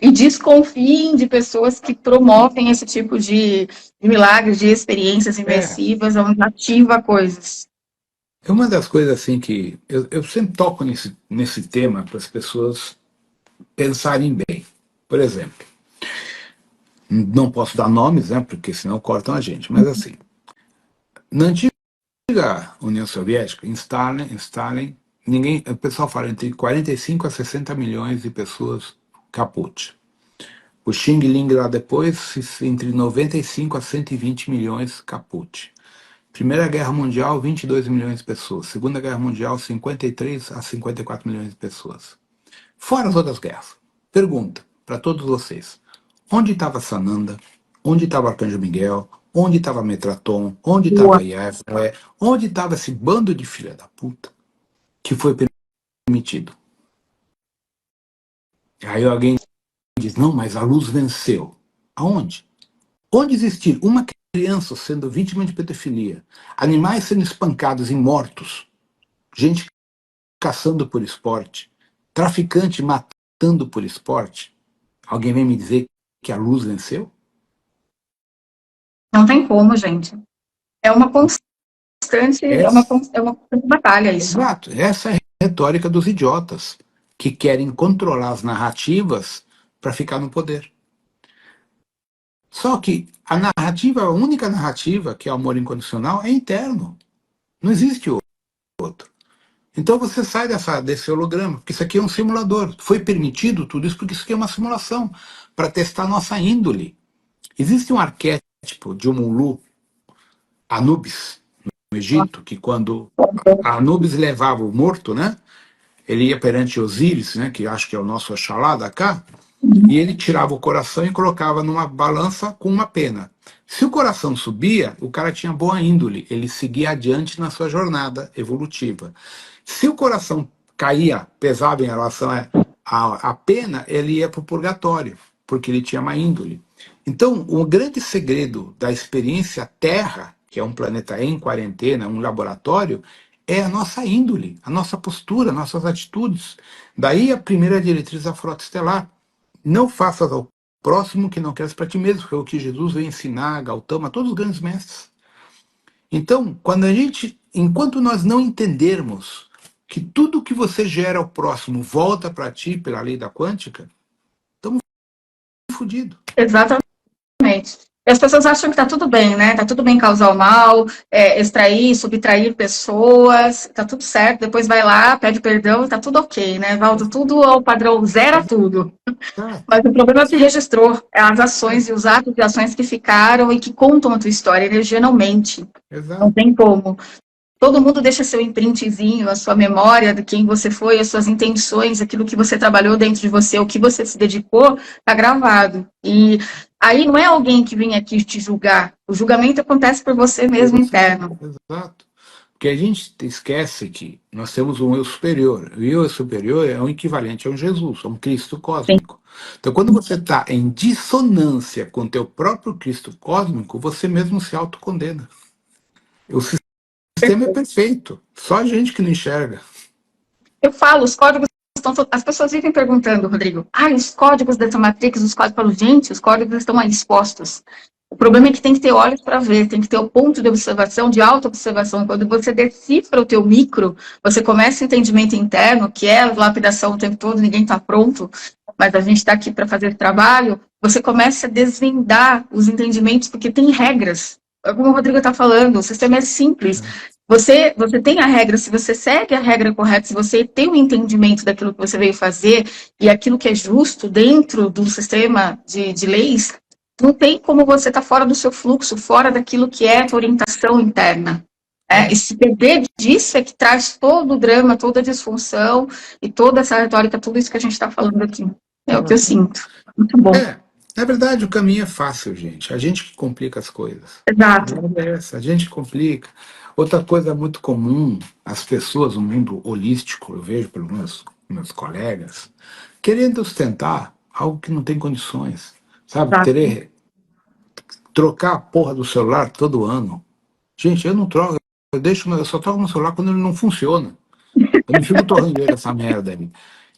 E desconfiem de pessoas que promovem esse tipo de milagres, de experiências É, imersivas, onde ativa coisas. é uma das coisas assim que eu sempre toco nesse tema para as pessoas pensarem bem. Por exemplo, não posso dar nomes, né, porque senão cortam a gente, mas assim, na antiga União Soviética, em Stalin, ninguém, o pessoal fala entre 45 a 60 milhões de pessoas caput. O Xing Ling lá depois, entre 95 a 120 milhões caput. Primeira Guerra Mundial, 22 milhões de pessoas. Segunda Guerra Mundial, 53 a 54 milhões de pessoas. Fora as outras guerras. Pergunta para todos vocês. Onde estava Sananda? Onde estava Arcanjo Miguel? Onde estava Metraton? Onde estava Boa. Yahvé? Onde estava esse bando de filha da puta que foi permitido? Aí alguém diz, não, mas a luz venceu. Aonde? Onde existir uma criança sendo vítima de pedofilia, animais sendo espancados e mortos, gente caçando por esporte, traficante matando por esporte, Alguém vem me dizer que a luz venceu? Não tem como, gente. É uma constante, Essa, é uma constante batalha isso. exato, essa é a retórica dos idiotas, que querem controlar as narrativas para ficar no poder. Só que a narrativa, a única narrativa, que é o amor incondicional, é interno. Não existe outro. Então você sai desse holograma, porque isso aqui é um simulador. Foi permitido tudo isso porque isso aqui é uma simulação, para testar nossa índole. Existe um arquétipo de Omulu, Anubis, no Egito, que quando Anubis levava o morto, né? Ele ia perante Osíris, né, que acho que é o nosso Oxalá da cá, e ele tirava o coração e colocava numa balança com uma pena. Se o coração subia, o cara tinha boa índole, ele seguia adiante na sua jornada evolutiva. Se o coração caía, pesava em relação à pena, ele ia para o purgatório, porque ele tinha má índole. Então, o grande segredo da experiência Terra, que é um planeta em quarentena, um laboratório, é a nossa índole, a nossa postura, nossas atitudes. Daí a primeira diretriz da frota estelar. Não faças ao próximo que não queres para ti mesmo, que é o que Jesus veio ensinar a Gautama, a todos os grandes mestres. Então, enquanto nós não entendermos que tudo que você gera ao próximo volta para ti pela lei da quântica, estamos fodidos. Exatamente. E as pessoas acham que tá tudo bem, né? Tá tudo bem causar o mal, extrair, subtrair pessoas, tá tudo certo. Depois vai lá, pede perdão, tá tudo ok, né? Volta tudo ao padrão, zera tudo. Tá, Mas o problema é que registrou, as ações e os atos e ações que ficaram e que contam a tua história. A energia não mente, não exato. tem como. Todo mundo deixa seu imprintzinho, a sua memória de quem você foi, as suas intenções, aquilo que você trabalhou dentro de você, o que você se dedicou, tá gravado. E aí não é alguém que vem aqui te julgar. O julgamento acontece por você mesmo interno. Exato. Porque a gente esquece que nós temos um eu superior. O eu superior é um equivalente a um Jesus, a um Cristo Sim. cósmico. Então, quando você está em dissonância com o teu próprio Cristo cósmico, você mesmo se autocondena. O sistema é perfeito, só a gente que não enxerga. Eu falo, os códigos estão. As pessoas vivem perguntando, Rodrigo, os códigos dessa Matrix, os códigos. Eu falo, gente, os códigos estão aí expostos. O problema é que tem que ter olhos para ver, tem que ter o ponto de observação, de auto-observação. Quando você decifra o teu micro, você começa o entendimento interno, que é a lapidação o tempo todo, ninguém está pronto, mas a gente está aqui para fazer trabalho, você começa a desvendar os entendimentos, porque tem regras. Como o Rodrigo está falando, o sistema é simples. Você tem a regra, se você segue a regra correta, se você tem o entendimento daquilo que você veio fazer e aquilo que é justo dentro do sistema de leis, não tem como você estar fora do seu fluxo, fora daquilo que é a tua orientação interna. E se perder disso é que traz todo o drama, toda a disfunção e toda essa retórica, tudo isso que a gente está falando aqui. É o que eu sinto. Muito bom. Na verdade, o caminho é fácil, gente. A gente que complica as coisas. Exato. A gente complica. Outra coisa muito comum, as pessoas no mundo holístico, eu vejo pelos meus colegas, querendo ostentar algo que não tem condições. Sabe, Exato. querer trocar a porra do celular todo ano. Gente, eu não troco, eu só troco meu celular quando ele não funciona. Eu não fico torrando essa merda aí.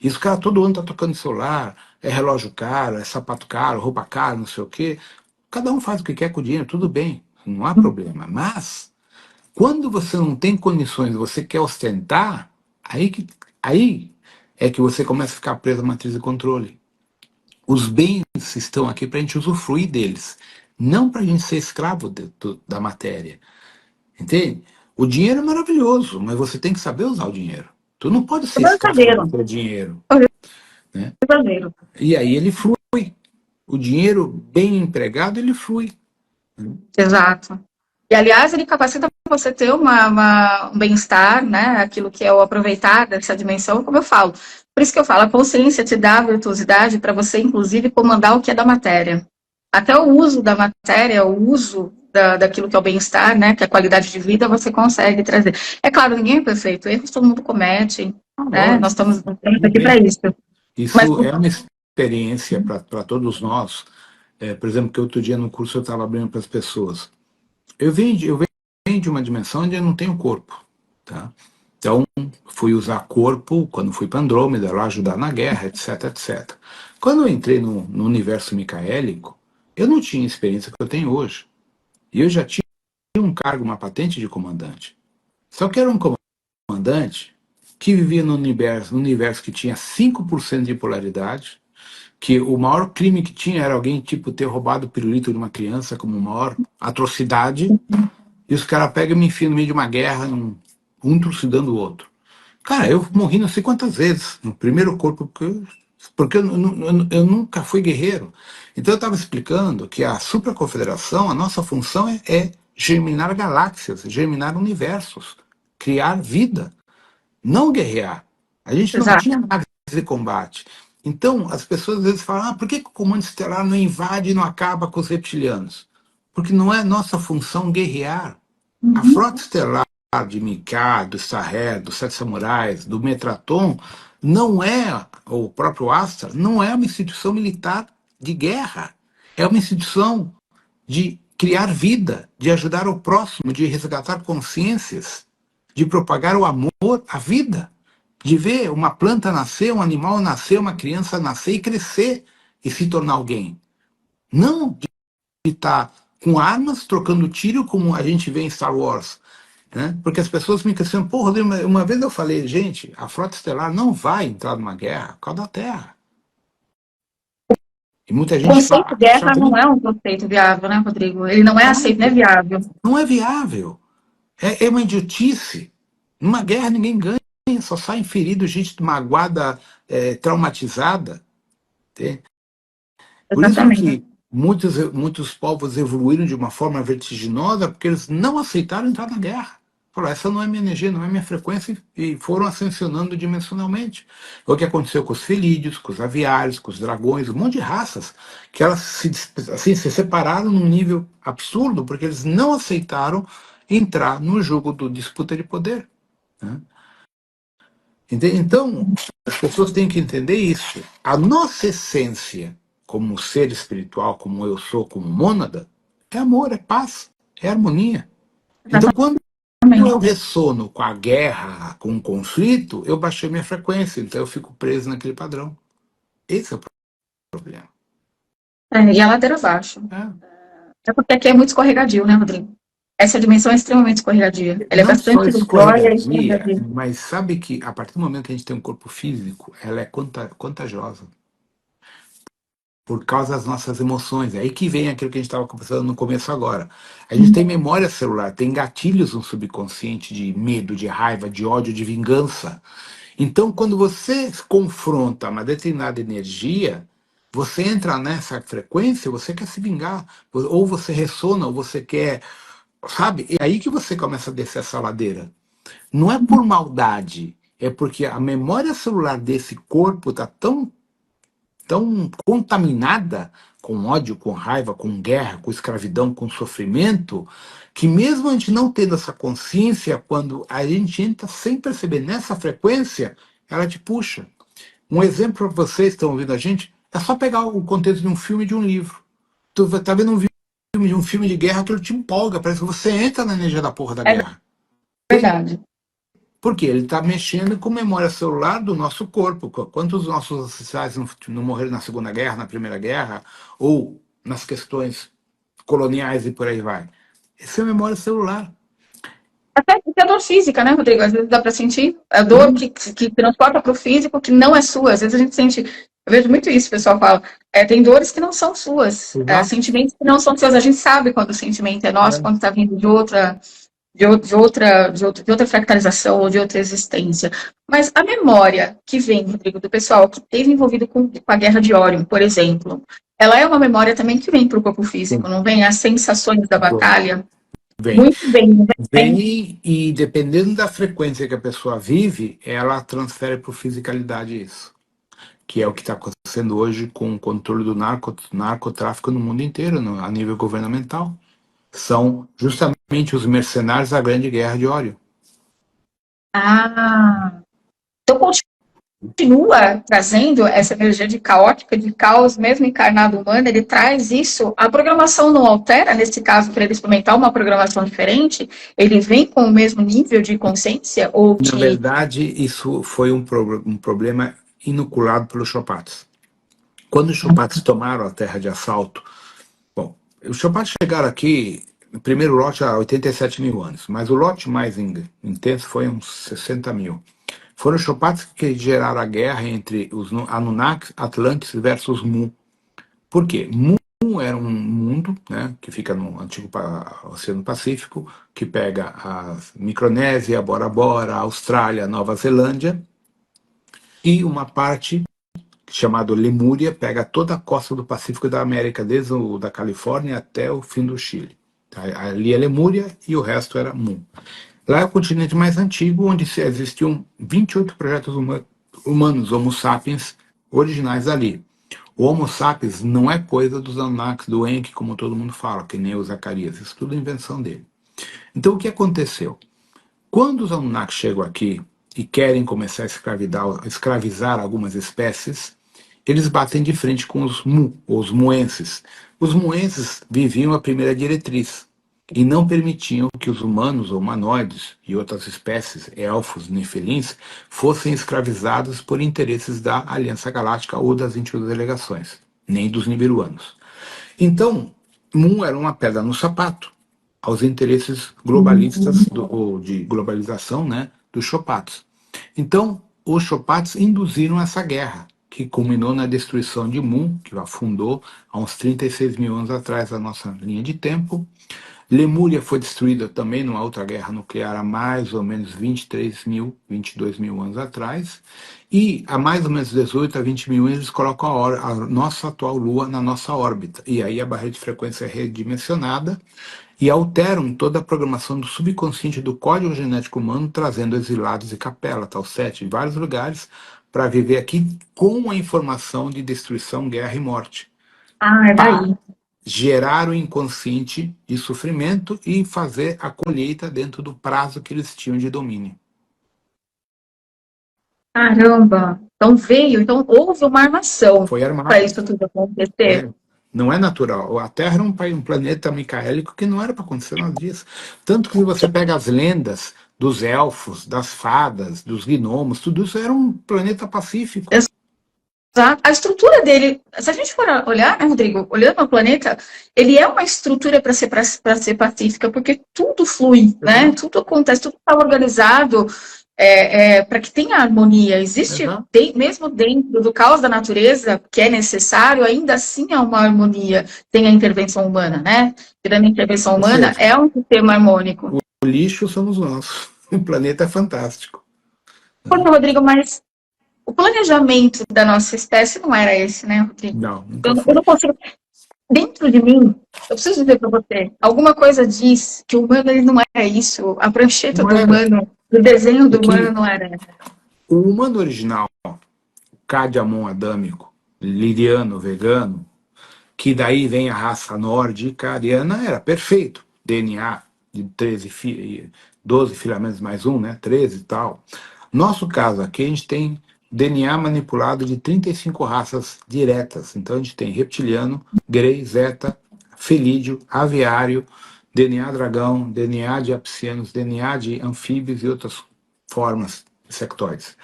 E os caras todo ano tá tocando celular, é relógio caro, é sapato caro, roupa cara, não sei o quê. Cada um faz o que quer com o dinheiro, tudo bem, não há problema. Mas, quando você não tem condições, você quer ostentar, aí é que você começa a ficar preso à matriz de controle. Os bens estão aqui para a gente usufruir deles, não para a gente ser escravo da matéria. Entende? O dinheiro é maravilhoso, mas você tem que saber usar o dinheiro. Tu não pode ser escravo do teu dinheiro. Né? E aí ele flui. O dinheiro bem empregado, ele flui. Exato. E, aliás, ele capacita você ter um bem-estar, né? Aquilo que é o aproveitar dessa dimensão, como eu falo. Por isso que eu falo, a consciência te dá a virtuosidade para você, inclusive, comandar o que é da matéria. Até o uso da matéria, o uso daquilo que é o bem-estar, né? Que é a qualidade de vida, você consegue trazer. É claro, ninguém é perfeito, erros todo mundo comete, né? Nós estamos aqui para isso. Isso é uma experiência para todos nós. Por exemplo, que outro dia no curso eu estava abrindo para as pessoas. Eu venho de uma dimensão onde eu não tenho corpo. Tá? Então, fui usar corpo quando fui para Andrômeda, lá ajudar na guerra, etc, etc. Quando eu entrei no universo micaélico, eu não tinha a experiência que eu tenho hoje. E eu já tinha um cargo, uma patente de comandante. Só que era um comandante que vivia no universo que tinha 5% de polaridade, que o maior crime que tinha era alguém, tipo, ter roubado o pirulito de uma criança como maior atrocidade, e os caras pegam e me enfiam no meio de uma guerra, um trucidando o outro. Cara, eu morri não sei quantas vezes no primeiro corpo, porque eu nunca fui guerreiro. Então eu estava explicando que a supraconfederação, a nossa função é germinar galáxias, germinar universos, criar vida, não guerrear. A gente não Exato. tinha naves de combate. Então as pessoas às vezes falam, o que o comando estelar não invade e não acaba com os reptilianos? Porque não é nossa função guerrear. A Uhum. frota estelar de Mika, do Sahé, dos Sete Samurais, do Metraton, não é, o próprio Astra, não é uma instituição militar de guerra. É uma instituição de criar vida, de ajudar o próximo, de resgatar consciências, de propagar o amor, a vida, de ver uma planta nascer, um animal nascer, uma criança nascer e crescer e se tornar alguém. Não de estar com armas, trocando tiro, como a gente vê em Star Wars. Né? Porque as pessoas me questionam, pô, Rodrigo, uma vez eu falei, gente, a frota estelar não vai entrar numa guerra por causa da Terra. E muita O gente conceito fala, de guerra não é um conceito viável, né, Rodrigo? Ele não é aceito, não é viável. não é viável. É uma idiotice. Numa guerra ninguém ganha, só sai ferido, gente magoada, traumatizada. Tá? Por isso Exatamente. que muitos povos evoluíram de uma forma vertiginosa, porque eles não aceitaram entrar na guerra. Falaram, essa não é minha energia, não é minha frequência, e foram ascensionando dimensionalmente. O que aconteceu com os felídeos, com os aviários, com os dragões, um monte de raças, que elas se separaram num nível absurdo, porque eles não aceitaram entrar no jogo do disputa de poder. Né? Então, as pessoas têm que entender isso. A nossa essência, como ser espiritual, como eu sou, como mônada, é amor, é paz, é harmonia. Então, quando eu Exatamente. ressono com a guerra, com o conflito, eu baixei minha frequência, então eu fico preso naquele padrão. Esse é o problema. E a ladeira abaixo. É. É porque aqui é muito escorregadio, né, Rodrigo? Essa dimensão é extremamente escorregadia. Ela é Não só bastante ilusória e escorregadia, escorregadia. mas sabe que a partir do momento que a gente tem um corpo físico, ela é contagiosa. Por causa das nossas emoções. É aí que vem aquilo que a gente estava conversando no começo agora. A gente tem memória celular, tem gatilhos no subconsciente de medo, de raiva, de ódio, de vingança. Então, quando você confronta uma determinada energia, você entra nessa frequência, você quer se vingar, ou você ressona, ou você quer, sabe? É aí que você começa a descer essa ladeira. Não é por maldade, é porque a memória celular desse corpo está tão contaminada com ódio, com raiva, com guerra, com escravidão, com sofrimento, que mesmo a gente não tendo essa consciência, quando a gente entra sem perceber nessa frequência, ela te puxa. Um exemplo para vocês que estão ouvindo a gente, é só pegar o contexto de um filme e de um livro. Tu tá vendo um filme de guerra, aquilo te empolga, parece que você entra na energia da porra da É guerra. verdade. Porque ele está mexendo com memória celular do nosso corpo. Quantos nossos ancestrais não morreram na Segunda Guerra, na Primeira Guerra, ou nas questões coloniais e por aí vai? Isso é memória celular. Até porque a dor física, né, Rodrigo? Às vezes dá para sentir a dor que transporta para o físico, que não é sua. Às vezes a gente sente. Eu vejo muito isso, o pessoal fala. Tem dores que não são suas, Exato. sentimentos que não são seus. A gente sabe quando o sentimento é nosso, quando está vindo de outra fractalização ou de outra existência. Mas a memória que vem, Rodrigo, do pessoal que esteve envolvido com a Guerra de Órion, por exemplo, ela é uma memória também que vem para o corpo físico, não vem as sensações da batalha? Vem. Muito bem, não vem? Vem e dependendo da frequência que a pessoa vive, ela transfere para o fisicalidade isso. Que é o que está acontecendo hoje com o controle do narcotráfico no mundo inteiro, a nível governamental. São justamente os mercenários da Grande Guerra de Órion. Então continua trazendo essa energia de caótica, de caos, mesmo encarnado humano, ele traz isso, a programação não altera, nesse caso, para ele experimentar uma programação diferente, ele vem com o mesmo nível de consciência? Ou Na de... verdade, isso foi um problema inoculado pelos Chopatos. Quando os Chupates tomaram a terra de assalto, bom, os Chupates chegaram aqui, o primeiro lote há 87 mil anos, mas o lote mais intenso foi uns 60 mil. Foram os Chupates que geraram a guerra entre os Anunnakis, Atlantes versus Mu. Por quê? Mu era um mundo, né, que fica no antigo Oceano Pacífico, que pega a Micronésia, Bora Bora, Austrália, Nova Zelândia, e uma parte chamada Lemúria, pega toda a costa do Pacífico da América, desde da Califórnia até o fim do Chile. Ali é Lemúria e o resto era Mu. Lá é o continente mais antigo, onde existiam 28 projetos humanos, Homo sapiens, originais ali. O Homo sapiens não é coisa dos Anunnakis, do Enki, como todo mundo fala, que nem o Zacarias. Isso tudo é invenção dele. Então, o que aconteceu? Quando os Anunnakis chegam aqui e querem começar a escravizar algumas espécies, eles batem de frente com os Mu, ou os Muenses. Os Muenses viviam a primeira diretriz e não permitiam que os humanos ou humanoides e outras espécies, elfos, nefelins, fossem escravizados por interesses da Aliança Galáctica ou das 22 delegações, nem dos nibiruanos. Então, Mu era uma pedra no sapato aos interesses globalistas, ou de globalização, né, dos Chopatos. Então, os Chopatos induziram essa guerra, que culminou na destruição de Mu, que afundou há uns 36 mil anos atrás da nossa linha de tempo. Lemúria foi destruída também numa outra guerra nuclear há mais ou menos 23 mil, 22 mil anos atrás. E há mais ou menos 18 a 20 mil anos eles colocam a nossa atual Lua na nossa órbita. E aí a barreira de frequência é redimensionada e alteram toda a programação do subconsciente do código genético humano, trazendo exilados e capela, tal sete, em vários lugares, para viver aqui com a informação de destruição, guerra e morte. Ah, é daí. Gerar o inconsciente de sofrimento e fazer a colheita dentro do prazo que eles tinham de domínio. Caramba! Então houve uma armação Foi armado. para isso tudo acontecer. Não é natural. A Terra era um planeta micaélico que não era para acontecer nada disso. Tanto que você pega as lendas dos elfos, das fadas, dos gnomos, tudo isso era um planeta pacífico. A estrutura dele, se a gente for olhar, né, Rodrigo, olhando o planeta, ele é uma estrutura para ser pacífica, porque tudo flui, né? Tudo acontece, tudo está organizado para que tenha harmonia. Existe, mesmo dentro do caos da natureza, que é necessário, ainda assim há uma harmonia. Tem a intervenção humana, né? Tirando a intervenção humana, é um sistema harmônico. O lixo somos nós. O planeta é fantástico. Poxa, Rodrigo, mas o planejamento da nossa espécie não era esse, né, Rodrigo? Não, eu não consigo. Dentro de mim, eu preciso dizer para você, alguma coisa diz que o humano ele não era isso, a prancheta do humano, o desenho do humano não era. O humano original, Cadiamon adâmico, liriano, vegano, que daí vem a raça nórdica ariana, era perfeito. DNA de 12 filamentos mais um, né? 13 e tal. Nosso caso aqui, a gente tem DNA manipulado de 35 raças diretas. Então a gente tem reptiliano, grey, zeta, felídeo, aviário, DNA dragão, DNA de apsianos, DNA de anfíbios e outras formas insectoides.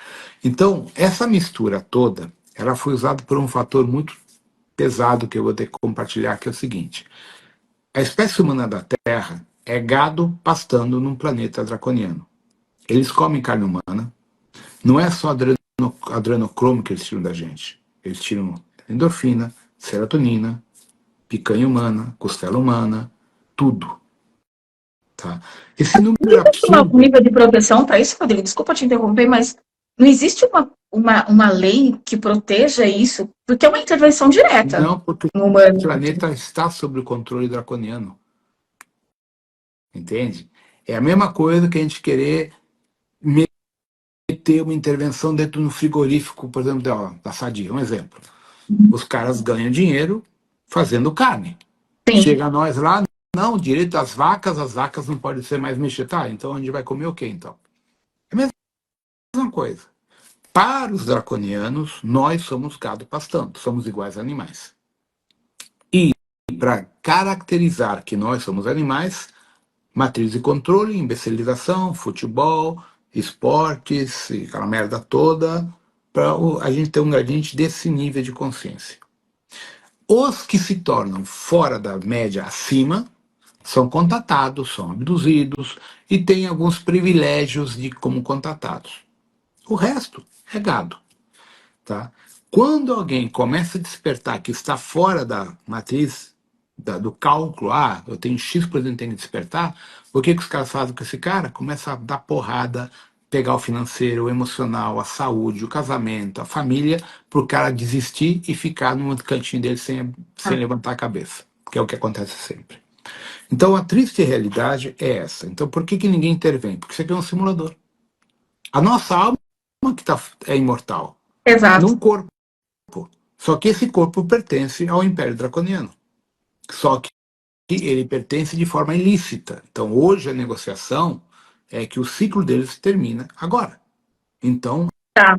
Então, essa mistura toda, ela foi usada por um fator muito pesado que eu vou ter que compartilhar, que é o seguinte. A espécie humana da Terra é gado pastando num planeta draconiano. Eles comem carne humana. Não é só adrenocromo que eles tiram da gente. Eles tiram endorfina, serotonina, picanha humana, costela humana, tudo. Tá? Esse número é absurdo. Um nível de proteção para isso, Rodrigo? Desculpa te interromper, mas não existe uma lei que proteja isso? Porque é uma intervenção direta. Não, porque o planeta está sob o controle draconiano. Entende? É a mesma coisa que a gente querer meter uma intervenção dentro do frigorífico, por exemplo, da Sadia, um exemplo. Os caras ganham dinheiro fazendo carne. Sim. Chega a nós lá, não, direito às vacas, as vacas não podem ser mais mexidas. Tá, então a gente vai comer o quê, então? É a mesma coisa. Para os draconianos, nós somos gado pastando, somos iguais a animais. E para caracterizar que nós somos animais, matriz de controle, imbecilização, futebol, esportes, aquela merda toda, para a gente ter um gradiente desse nível de consciência. Os que se tornam fora da média acima são contatados, são abduzidos e têm alguns privilégios de como contatados. O resto é gado. Tá? Quando alguém começa a despertar que está fora da matriz, do cálculo, eu tenho X% tenho que despertar, o que os caras fazem com esse cara? Começa a dar porrada, pegar o financeiro, o emocional, a saúde, o casamento, a família, para o cara desistir e ficar num cantinho dele sem levantar a cabeça, que é o que acontece sempre. Então a triste realidade é essa. Então por que ninguém intervém? Porque isso aqui é um simulador. A nossa alma é imortal. Exato. Num corpo. Só que esse corpo pertence ao Império Draconiano. Só que ele pertence de forma ilícita. Então, hoje, a negociação é que o ciclo deles termina agora. Então,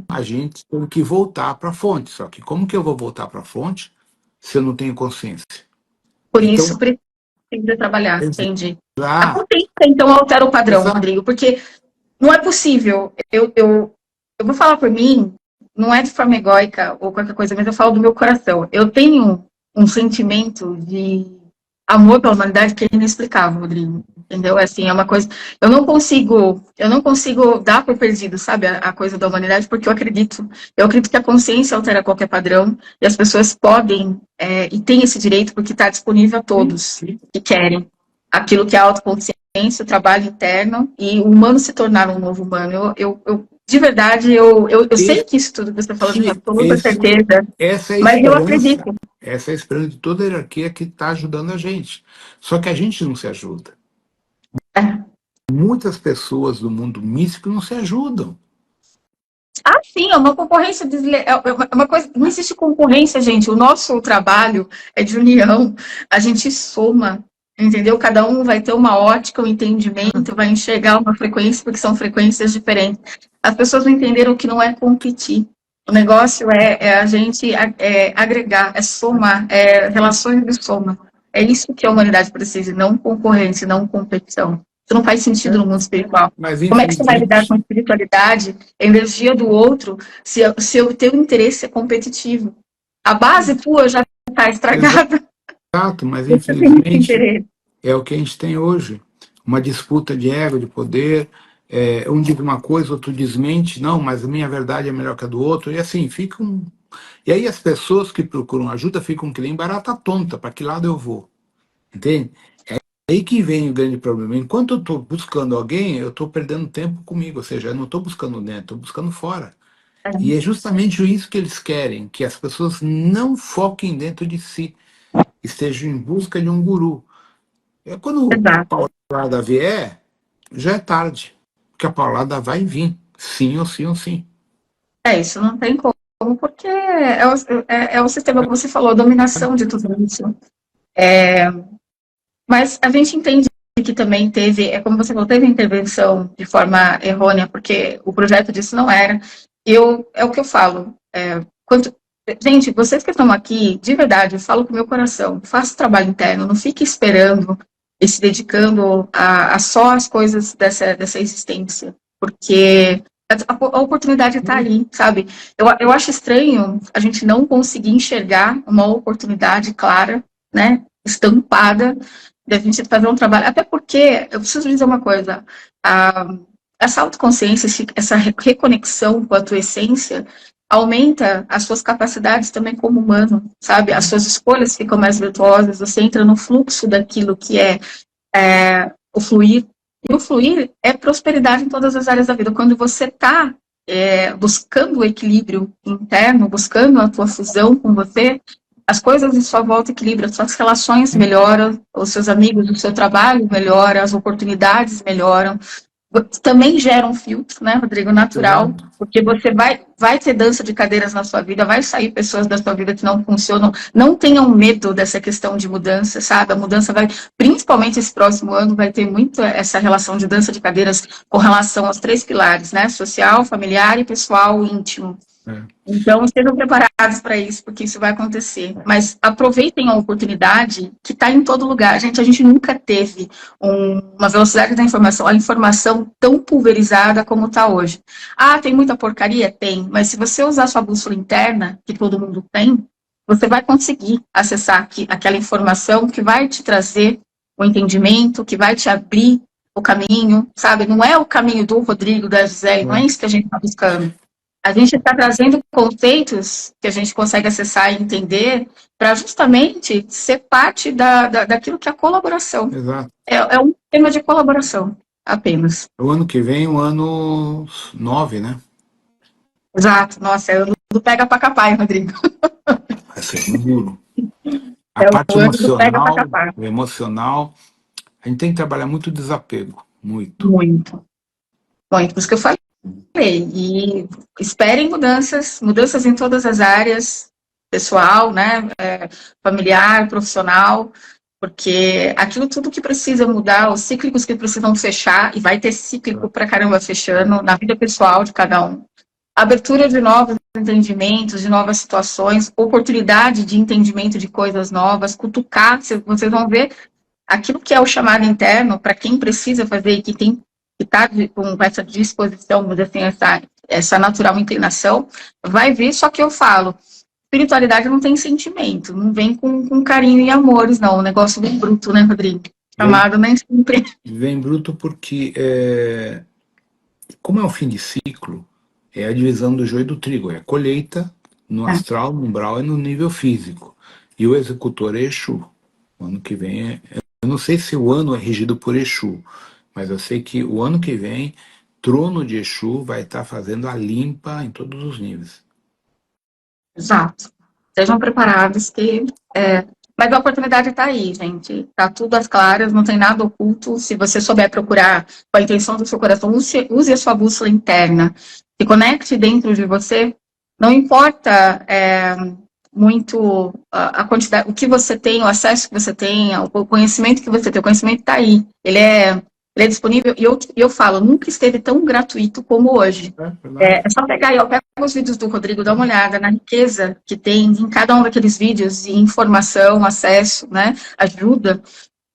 a gente tem que voltar para a fonte. Só que como que eu vou voltar para a fonte se eu não tenho consciência? Por isso, precisa trabalhar, entendi. A Ah, consciência, então, altera o padrão, exato. Rodrigo, porque não é possível. Eu vou falar por mim, não é de forma egóica ou qualquer coisa, mas eu falo do meu coração. Eu tenho um sentimento de amor pela humanidade que é inexplicável, Rodrigo. Entendeu? Assim, é uma coisa. Eu não consigo dar por perdido, sabe, a coisa da humanidade, porque eu acredito que a consciência altera qualquer padrão e as pessoas podem e têm esse direito porque está disponível a todos que querem aquilo que é a autoconsciência, o trabalho interno e o humano se tornar um novo humano. De verdade, eu sei que isso tudo que você está falando tem absoluta certeza, mas eu acredito. Essa é a esperança de toda a hierarquia que está ajudando a gente. Só que a gente não se ajuda. Muitas pessoas do mundo místico não se ajudam. Sim, é uma concorrência desleal. É uma coisa, não existe concorrência, gente. O nosso trabalho é de união. A gente soma, entendeu? Cada um vai ter uma ótica, um entendimento, vai enxergar uma frequência, porque são frequências diferentes. As pessoas não entenderam que não é competir. O negócio é a gente agregar, é somar, é relações de soma. É isso que a humanidade precisa, não concorrência, não competição. Isso não faz sentido no mundo espiritual. Como é que você vai lidar com a espiritualidade, a energia do outro, se o teu interesse é competitivo? A base tua já está estragada. Exato, mas infelizmente é o que a gente tem hoje. Uma disputa de ego, de poder. Um diz uma coisa, outro desmente, não, mas a minha verdade é melhor que a do outro. E assim, ficam. E aí as pessoas que procuram ajuda ficam que nem barata tonta, para que lado eu vou? Entende? Aí que vem o grande problema. Enquanto eu estou buscando alguém, eu estou perdendo tempo comigo, ou seja, eu não estou buscando dentro, estou buscando fora. E é justamente isso que eles querem, que as pessoas não foquem dentro de si, estejam em busca de um guru. Quando a paulada vier, já é tarde, porque a paulada vai vir, sim ou sim ou sim. Isso não tem como, porque é o sistema que você falou, a dominação de tudo isso. Mas a gente entende que também teve, como você falou, teve intervenção de forma errônea, porque o projeto disso não era. É o que eu falo. Gente, vocês que estão aqui, de verdade, eu falo com o meu coração, faça o trabalho interno, não fique esperando e se dedicando a só as coisas dessa existência, porque a oportunidade está ali, sabe? Eu acho estranho a gente não conseguir enxergar uma oportunidade clara, né, estampada, de a gente fazer um trabalho, até porque, eu preciso dizer uma coisa, essa autoconsciência, essa reconexão com a tua essência, aumenta as suas capacidades também como humano, sabe? As suas escolhas ficam mais virtuosas, você entra no fluxo daquilo que é o fluir. E o fluir é prosperidade em todas as áreas da vida. Quando você está buscando o equilíbrio interno, buscando a tua fusão com você, as coisas em sua volta equilibram, as suas relações melhoram, os seus amigos, o seu trabalho melhora, as oportunidades melhoram. Também gera um filtro, né, Rodrigo, natural, porque você vai ter dança de cadeiras na sua vida, vai sair pessoas da sua vida que não funcionam, não tenham medo dessa questão de mudança, sabe, a mudança vai, principalmente esse próximo ano, vai ter muito essa relação de dança de cadeiras com relação aos 3 pilares, né, social, familiar e pessoal íntimo. Então, estejam preparados para isso, porque isso vai acontecer. Mas aproveitem a oportunidade que está em todo lugar. A gente nunca teve uma velocidade da informação, a informação tão pulverizada como está hoje. Tem muita porcaria? Tem. Mas se você usar sua bússola interna, que todo mundo tem, você vai conseguir acessar aquela informação que vai te trazer o entendimento, que vai te abrir o caminho, sabe? Não é o caminho do Rodrigo, da Gisele, não é isso que a gente está buscando. A gente está trazendo conceitos que a gente consegue acessar e entender para justamente ser parte daquilo que é a colaboração. Exato. É um tema de colaboração, apenas. O ano que vem, o ano 9, né? Exato. Nossa, eu não pega para capar, hein, Rodrigo? Vai ser duro. A É parte o ano do pega para emocional, capar. o emocional, a gente tem que trabalhar muito o desapego, muito. Muito. Muito. Por isso que eu falei. E esperem mudanças em todas as áreas, pessoal, né, familiar, profissional, porque aquilo tudo que precisa mudar, os cíclicos que precisam fechar, e vai ter cíclico pra caramba fechando na vida pessoal de cada um. Abertura de novos entendimentos, de novas situações, oportunidade de entendimento de coisas novas, cutucar, vocês vão ver aquilo que é o chamado interno, para quem precisa fazer e que tem que está com essa disposição, vamos dizer assim, essa natural inclinação, vai vir, só que eu falo, espiritualidade não tem sentimento, não vem com carinho e amores, não, o negócio vem bruto, né, Rodrigo? Chamado nem sempre. Vem bruto porque, como é um fim de ciclo, é a divisão do joio e do trigo, é a colheita no astral, no umbral e no nível físico. E o executor é Exu. O ano que vem, eu não sei se o ano é regido por Exu, mas eu sei que o ano que vem, trono de Exu vai estar fazendo a limpa em todos os níveis. Exato. Sejam preparados que... Mas a oportunidade está aí, gente. Está tudo às claras, não tem nada oculto. Se você souber procurar com a intenção do seu coração, use a sua bússola interna. Se conecte dentro de você. Não importa muito a quantidade, o que você tem, o acesso que você tem, o conhecimento que você tem. O conhecimento está aí. Ele é disponível. E eu falo, nunca esteve tão gratuito como hoje. É só pegar aí, pega os vídeos do Rodrigo, dá uma olhada na riqueza que tem em cada um daqueles vídeos, de informação, acesso, né, ajuda.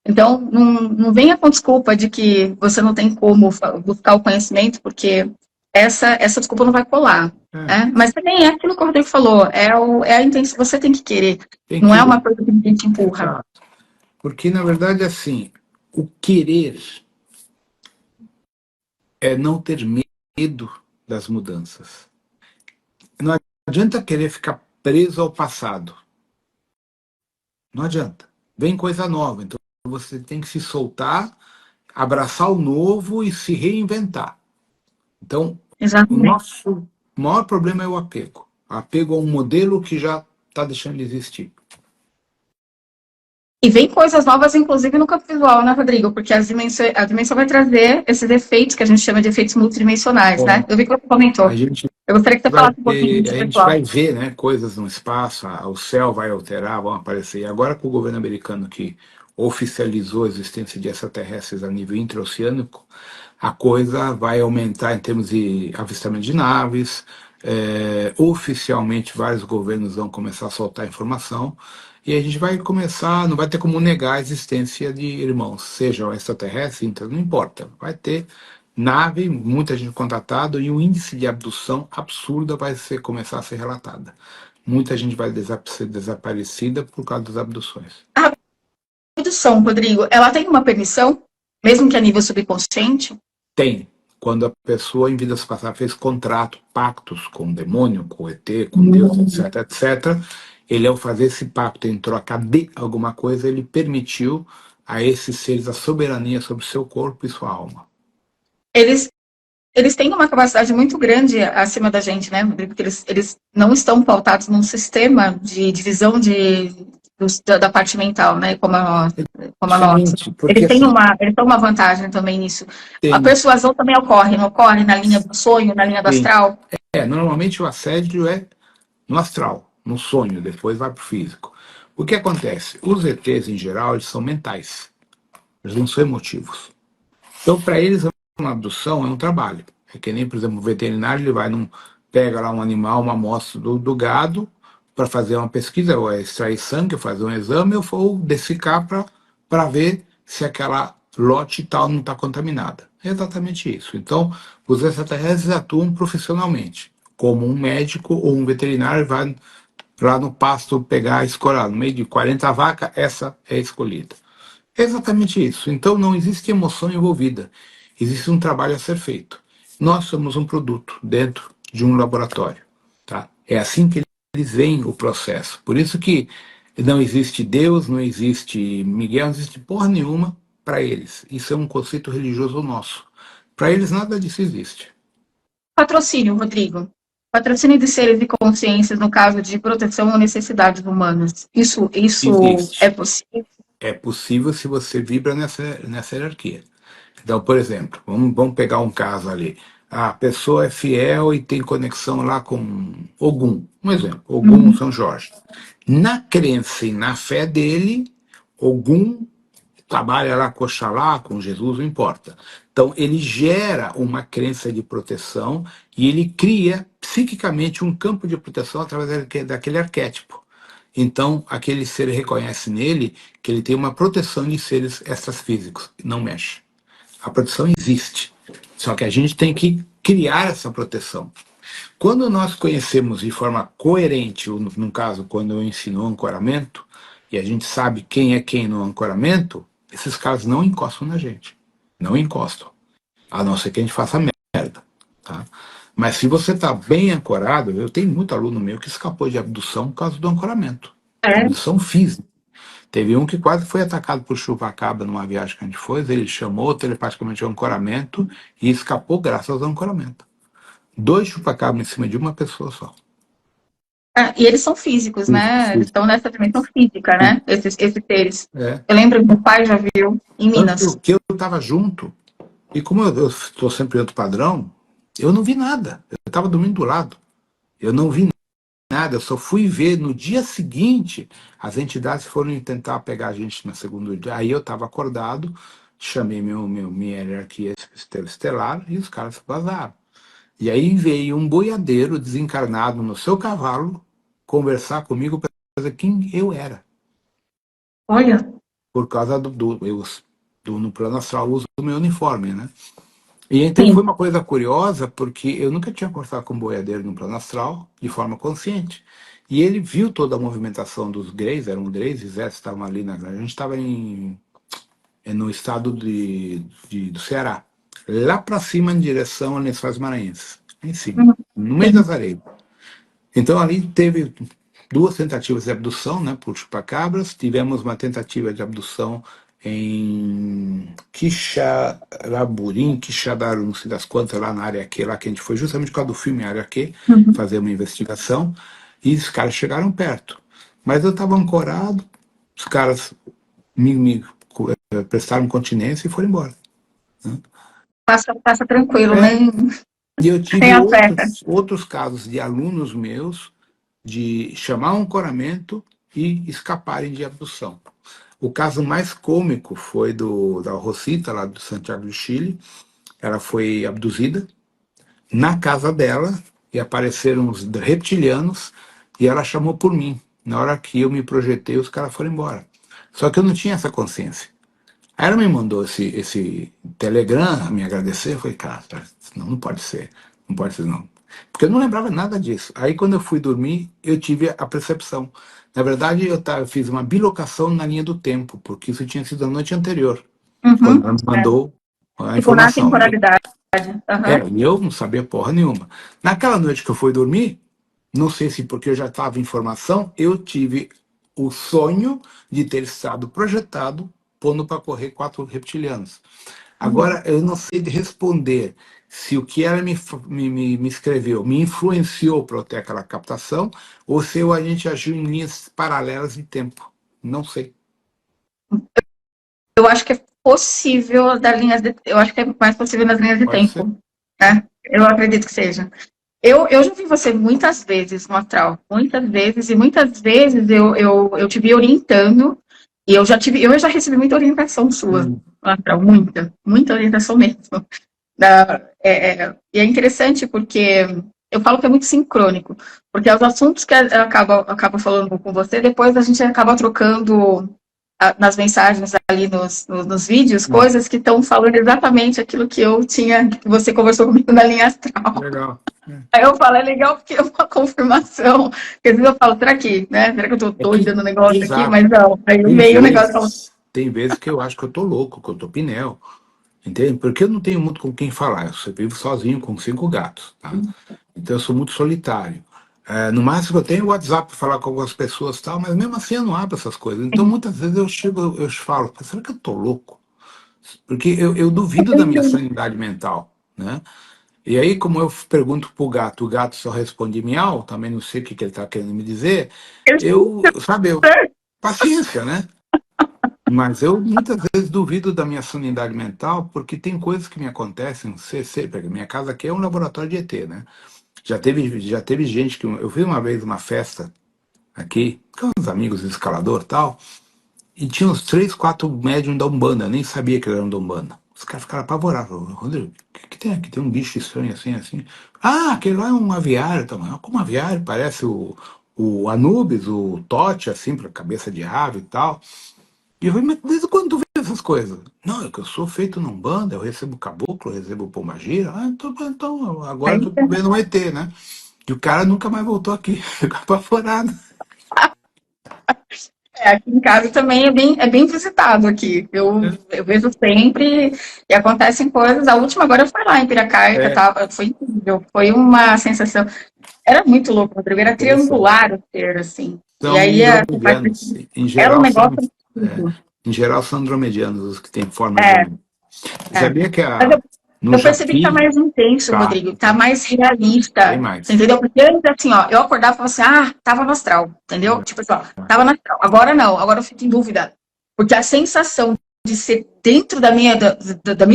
Então, não venha com desculpa de que você não tem como buscar o conhecimento, porque essa desculpa não vai colar. Né? Mas também é aquilo que o Rodrigo falou, é a intenção, você tem que querer, não é uma coisa que ninguém te empurra. Porque, na verdade, assim, o querer é não ter medo das mudanças. Não adianta querer ficar preso ao passado. Não adianta. Vem coisa nova. Então você tem que se soltar, abraçar o novo e se reinventar. Então, o nosso maior problema é o apego. Apego a um modelo que já está deixando de existir. E vem coisas novas, inclusive no campo visual, né, Rodrigo? Porque a dimensão vai trazer esses efeitos que a gente chama de efeitos multidimensionais, né? Eu vi que você comentou. Eu gostaria que você falasse um pouquinho disso, a gente vai ver, né, coisas no espaço, o céu vai alterar, vão aparecer. E agora com o governo americano que oficializou a existência de extraterrestres a nível intraoceânico, a coisa vai aumentar em termos de avistamento de naves. Oficialmente, vários governos vão começar a soltar informação. E a gente vai começar, não vai ter como negar a existência de irmãos, sejam extraterrestres, não importa. Vai ter nave, muita gente contatada e o índice de abdução absurda vai começar a ser relatada. Muita gente vai ser desaparecida por causa das abduções. A abdução, Rodrigo, ela tem uma permissão, mesmo que a nível subconsciente? Tem. Quando a pessoa, em vidas passadas, fez contrato, pactos com o demônio, com o ET, com Deus, etc., etc., ele, ao fazer esse pacto em troca de alguma coisa, ele permitiu a esses seres a soberania sobre seu corpo e sua alma. Eles têm uma capacidade muito grande acima da gente, né, Rodrigo? Porque eles não estão pautados num sistema de divisão da parte mental, né, como a nossa. Eles têm uma vantagem também nisso. A persuasão também ocorre, não ocorre na linha do sonho, na linha do astral? Normalmente o assédio é no astral, no sonho, depois vai para o físico. O que acontece? Os ETs, em geral, eles são mentais. Eles não são emotivos. Então, para eles, uma abdução é um trabalho. É que nem, por exemplo, o veterinário, ele vai pega lá um animal, uma amostra do gado, para fazer uma pesquisa, ou extrair sangue, ou fazer um exame, ou desficar para ver se aquela lote tal não está contaminada. É exatamente isso. Então, os extraterrestres atuam profissionalmente, como um médico ou um veterinário vai lá no pasto pegar e escolher. No meio de 40 vacas, essa é escolhida. É exatamente isso. Então não existe emoção envolvida. Existe um trabalho a ser feito. Nós somos um produto dentro de um laboratório. Tá? É assim que eles veem o processo. Por isso que não existe Deus, não existe Miguel, não existe porra nenhuma para eles. Isso é um conceito religioso nosso. Para eles nada disso existe. Patrocínio, Rodrigo. Patrocínio de seres e consciências no caso de proteção ou necessidades humanas. Isso é Existe. possível? É possível se você vibra nessa hierarquia. Então, por exemplo, vamos pegar um caso ali. A pessoa é fiel e tem conexão lá com Ogum. Um exemplo, Ogum Uhum. São Jorge. Na crença e na fé dele, Ogum trabalha lá com Oxalá, com Jesus, não importa. Então, ele gera uma crença de proteção e ele cria psiquicamente um campo de proteção através daquele arquétipo. Então, aquele ser reconhece nele que ele tem uma proteção de seres extrafísicos, não mexe. A proteção existe, só que a gente tem que criar essa proteção. Quando nós conhecemos de forma coerente, ou no caso, quando eu ensino o ancoramento, e a gente sabe quem é quem no ancoramento, esses caras não encostam na gente. Não encostam. A não ser que a gente faça merda. Tá? Mas se você está bem ancorado, eu tenho muito aluno meu que escapou de abdução por causa do ancoramento. É. Abdução física. Teve um que quase foi atacado por chupa-cabra numa viagem que a gente foi, ele chamou telepaticamente o ancoramento e escapou graças ao ancoramento. 2 chupa-cabras em cima de uma pessoa só. E eles são físicos, né? Eles estão nessa dimensão física, né? Esses seres. É. Eu lembro que meu pai já viu em Minas. Que eu estava junto, e como eu estou sempre em outro padrão, eu não vi nada. Eu estava dormindo do lado. Eu não vi nada, eu só fui ver no dia seguinte, as entidades foram tentar pegar a gente na segunda dia. Aí eu estava acordado, chamei minha hierarquia estelar e os caras vazaram. E aí veio um boiadeiro desencarnado no seu cavalo conversar comigo para dizer quem eu era. Olha. Por causa no plano astral, uso do meu uniforme, né? E então Sim. foi uma coisa curiosa, porque eu nunca tinha conversado com um boiadeiro no plano astral, de forma consciente. E ele viu toda a movimentação dos Greys, eram Greys e Zés, estavam ali, a gente estava no estado do Ceará, lá para cima em direção a Lençóis Maranhenses, em cima, no meio das areias. Então ali teve 2 tentativas de abdução, né, por chupacabras, tivemos uma tentativa de abdução em Quixaraburim, Quixadaru, não sei das quantas, lá na área Q, lá que a gente foi justamente por causa do filme Área Q, fazer uma investigação, e os caras chegaram perto. Mas eu estava ancorado, os caras me prestaram continência e foram embora. Né? Passa tranquilo, nem. E eu tive Sem afeta. outros casos de alunos meus de chamar um ancoramento e escaparem de abdução. O caso mais cômico foi da Rosita, lá do Santiago do Chile. Ela foi abduzida na casa dela e apareceram uns reptilianos e ela chamou por mim. Na hora que eu me projetei, os caras foram embora. Só que eu não tinha essa consciência. Aí ela me mandou esse telegram, me agradecer. Eu falei, cara, não pode ser. Não pode ser, não. Porque eu não lembrava nada disso. Aí, quando eu fui dormir, eu tive a percepção. Na verdade, eu fiz uma bilocação na linha do tempo, porque isso tinha sido a noite anterior, quando ela me mandou a Tipo, na informação. temporalidade. E eu não sabia porra nenhuma. Naquela noite que eu fui dormir, não sei se porque eu já estava em formação, eu tive o sonho de ter estado projetado pondo para correr 4 reptilianos. Agora, eu não sei de responder se o que ela me escreveu me influenciou para eu ter aquela captação ou se a gente agiu em linhas paralelas de tempo. Não sei. Eu acho que é possível das linhas de, eu acho que é mais possível nas linhas de Pode ser. tempo. Né? Eu acredito que seja. Eu já vi você muitas vezes no astral, muitas vezes, e muitas vezes eu te vi orientando, e eu já recebi muita orientação sua no astral, muita orientação mesmo. E é interessante porque eu falo que é muito sincrônico, porque os assuntos que eu acabo falando com você, depois a gente acaba trocando nas mensagens ali nos vídeos, coisas que estão falando exatamente aquilo que que você conversou comigo na linha astral. Legal. Aí eu falo, é legal porque é uma confirmação. Porque às vezes eu falo, será que, né? Será que eu tô doida no negócio aqui? Exato. Mas não. Aí veio o negócio e falou, Tem vezes que eu acho que eu tô louco, que eu tô pinel. Entende? Porque eu não tenho muito com quem falar. Eu vivo sozinho com 5 gatos, tá? Então eu sou muito solitário. No máximo eu tenho o WhatsApp para falar com algumas pessoas e tal, mas mesmo assim eu não abro essas coisas. Então muitas vezes eu falo, será que eu tô louco? Porque eu duvido da minha sanidade mental, né? E aí, como eu pergunto pro gato, o gato só responde miau, também não sei o que, que ele está querendo me dizer, paciência, né? Mas eu muitas vezes duvido da minha sanidade mental, porque tem coisas que me acontecem, porque minha casa aqui é um laboratório de ET, né? Já teve gente que. Eu vi uma vez uma festa aqui, com uns amigos de escalador e tal, e tinha uns 3, 4 médiums da Umbanda, eu nem sabia que eram da Umbanda. Os caras ficaram apavorados. Rodrigo, o que tem aqui? Tem um bicho estranho assim, assim. Ah, aquele lá é um aviário também. Como aviário? Parece o Anubis, o Tote, assim, para cabeça de ave e tal. E eu falei, mas desde quando tu vê essas coisas? Não, é que eu sou feito num bando, eu recebo caboclo, eu recebo pombagira. Ah, então agora eu tô vendo um ET, né? E o cara nunca mais voltou aqui, ficou apavorado. aqui em casa também é bem visitado aqui. Eu vejo sempre e acontecem coisas. A última agora eu fui lá em Piracaia, É, foi incrível. Foi uma sensação. Era muito louco, Rodrigo. Era interessante. triangular o ser, assim. E São aí andromedianos. Em era um geral negócio é, incrível. em geral são andromedianos os que têm forma de É, homem. Você é. sabia que Mas no eu percebi que tá Japim, mais intenso, tá, Rodrigo. Tá mais tem realista. Você mais. entendeu? Porque antes, assim, ó, eu acordava e falava assim, tava no astral. Entendeu? Tipo assim, ó, tava no astral. Agora não, agora eu fico em dúvida. Porque a sensação de ser dentro da minha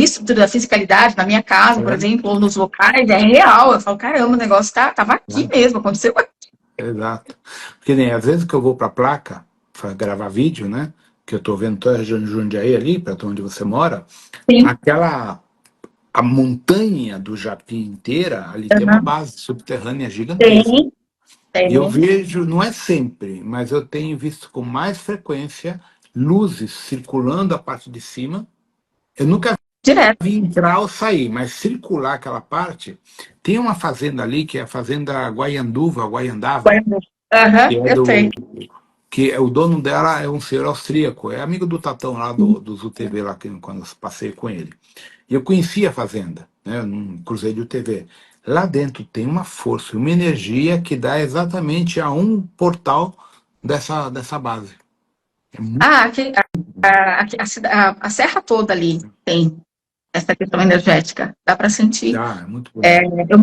estrutura da fisicalidade, na minha casa, por exemplo, ou nos locais, é real. Eu falo, caramba, o negócio tava aqui mesmo, aconteceu aqui. Exato. Porque nem às vezes que eu vou para a placa para gravar vídeo, né? Que eu estou vendo toda a região de Jundiaí ali, para onde você mora, Sim, a montanha do Japim inteira, ali tem uma base subterrânea gigantesca. tem, E eu tem. vejo, não é sempre, mas eu tenho visto com mais frequência luzes circulando a parte de cima. Eu nunca Direto. vi entrar ou sair, mas circular aquela parte. Tem uma fazenda ali que é a fazenda Guaianduva, Guaiandava, Aham, que é eu sei. o dono dela é um senhor austríaco, é amigo do Tatão lá dos UTV lá quando eu passei com ele. E eu conheci a fazenda, né, num cruzeiro de UTV. Lá dentro tem uma força, uma energia que dá exatamente a um portal dessa base. É muito Aqui, a serra toda ali tem essa questão energética. Dá para sentir. é muito bonito.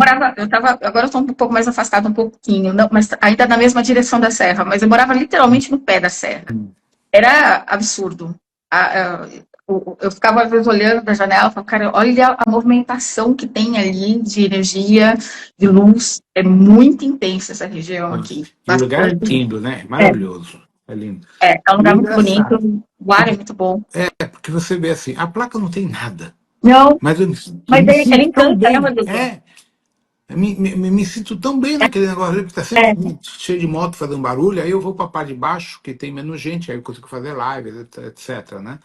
Agora eu estou um pouco mais afastada um pouquinho, não, mas ainda na mesma direção da serra, mas eu morava literalmente no pé da serra. Era absurdo. Eu ficava às vezes olhando da janela e falava, cara, olha a movimentação que tem ali de energia, de luz. É muito intensa essa região aqui. E o lugar é Bastante. lindo, né? É, Maravilhoso. É lindo. é um E é lugar muito engraçado, bonito, o ar é muito bom. porque você vê assim, a placa não tem nada, Não, mas eu mas me ele sinto tão encanta, né, bem. Rodrigo? Me sinto tão bem naquele negócio ali, porque está sempre É, cheio de moto fazendo barulho, aí eu vou para a parte de baixo, que tem menos gente, aí eu consigo fazer lives, etc, né?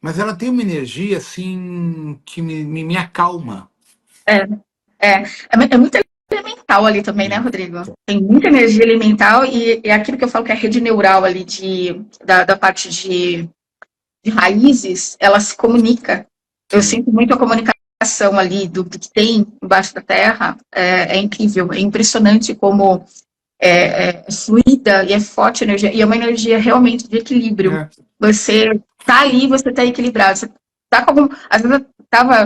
Mas ela tem uma energia, assim, que me acalma. é, é muito elemental ali também, né, Rodrigo? Tem muita energia elemental e é aquilo que eu falo que é a rede neural ali da parte de raízes, ela se comunica. Eu Sim. sinto muito a comunicação ali do que tem embaixo da terra, é incrível, é impressionante como é fluida e é forte a energia, e é uma energia realmente de equilíbrio. É, Você tá ali, você tá equilibrado. Você tá com algum. Às vezes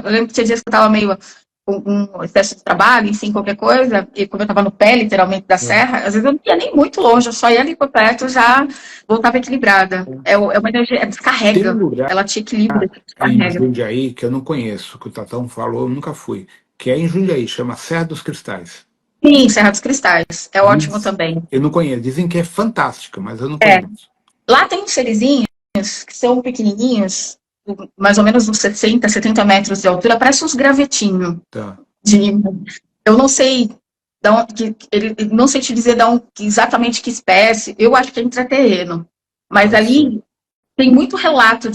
eu lembro que tinha dias que eu tava meio com um excesso de trabalho, enfim, qualquer coisa, e como eu tava no pé, literalmente, da serra, às vezes eu não ia nem muito longe, eu só ia ali por perto, já voltava equilibrada. É uma energia, tem um descarrega. lugar Ela te equilibra, te em descarrega. Jundiaí que eu não conheço, que o Tatão falou, eu nunca fui, que é em Jundiaí, chama Serra dos Cristais. Sim, Serra dos Cristais. É ótimo Diz- também. Eu não conheço, dizem que é fantástico, mas eu não É. conheço. Lá tem uns serizinhos que são pequenininhos, mais ou menos uns 60, 70 metros de altura, parece uns gravetinhos. Tá. De, eu não sei não sei te dizer exatamente que espécie, eu acho que é intraterreno. Mas Pode ser. ali tem muito relato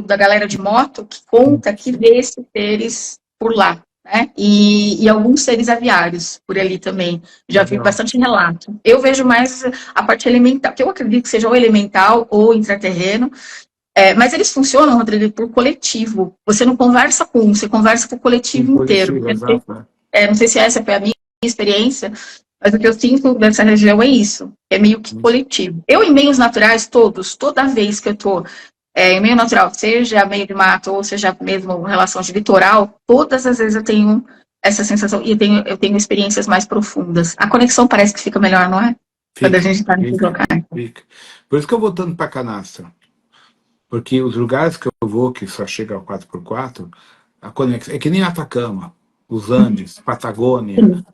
da galera de moto que conta que vê esses seres por lá, né? E alguns seres aviários por ali também. Já vi Legal. bastante relato. Eu vejo mais a parte elemental, que eu acredito que seja ou elemental ou intraterreno. Mas eles funcionam, Rodrigo, por coletivo. Você não conversa com um, você conversa com o coletivo inteiro. Positivo, exato, né? Não sei se essa foi a minha experiência, mas o que eu sinto dessa região é isso. É meio que coletivo. Eu, em meios naturais, toda vez que eu estou em meio natural, seja meio de mato, ou seja mesmo relação de litoral, todas as vezes eu tenho essa sensação e eu tenho experiências mais profundas. A conexão parece que fica melhor, não é? Quando a Fica, gente está nesses fica, locais. fica. Por isso que eu vou tanto para Canastra. Porque os lugares que eu vou, que só chega ao 4x4, a conexão é que nem Atacama, os Andes, Patagônia,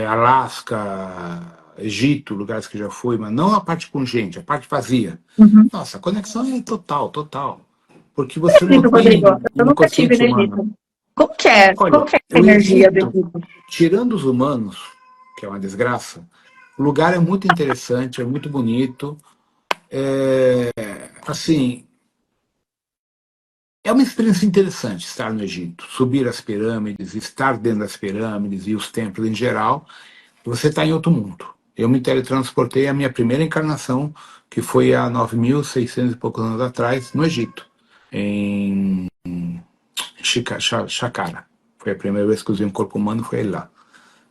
Alasca, Egito, lugares que já fui, mas não a parte com gente, a parte vazia. Uhum. Nossa, a conexão é total, total. Porque você não Egito, Rodrigo, tem eu uma nunca tive consciência no humana. Egito. Como que é? Olha, Como que é a o energia do Egito, Egito? tirando os humanos, que é uma desgraça, o lugar é muito interessante, é muito bonito. Assim, é uma experiência interessante estar no Egito, subir as pirâmides, estar dentro das pirâmides e os templos em geral. Você está em outro mundo. Eu me teletransportei à minha primeira encarnação, que foi há 9.600 e poucos anos atrás, no Egito, em Saqqara. Foi a primeira vez que usei um corpo humano, foi lá.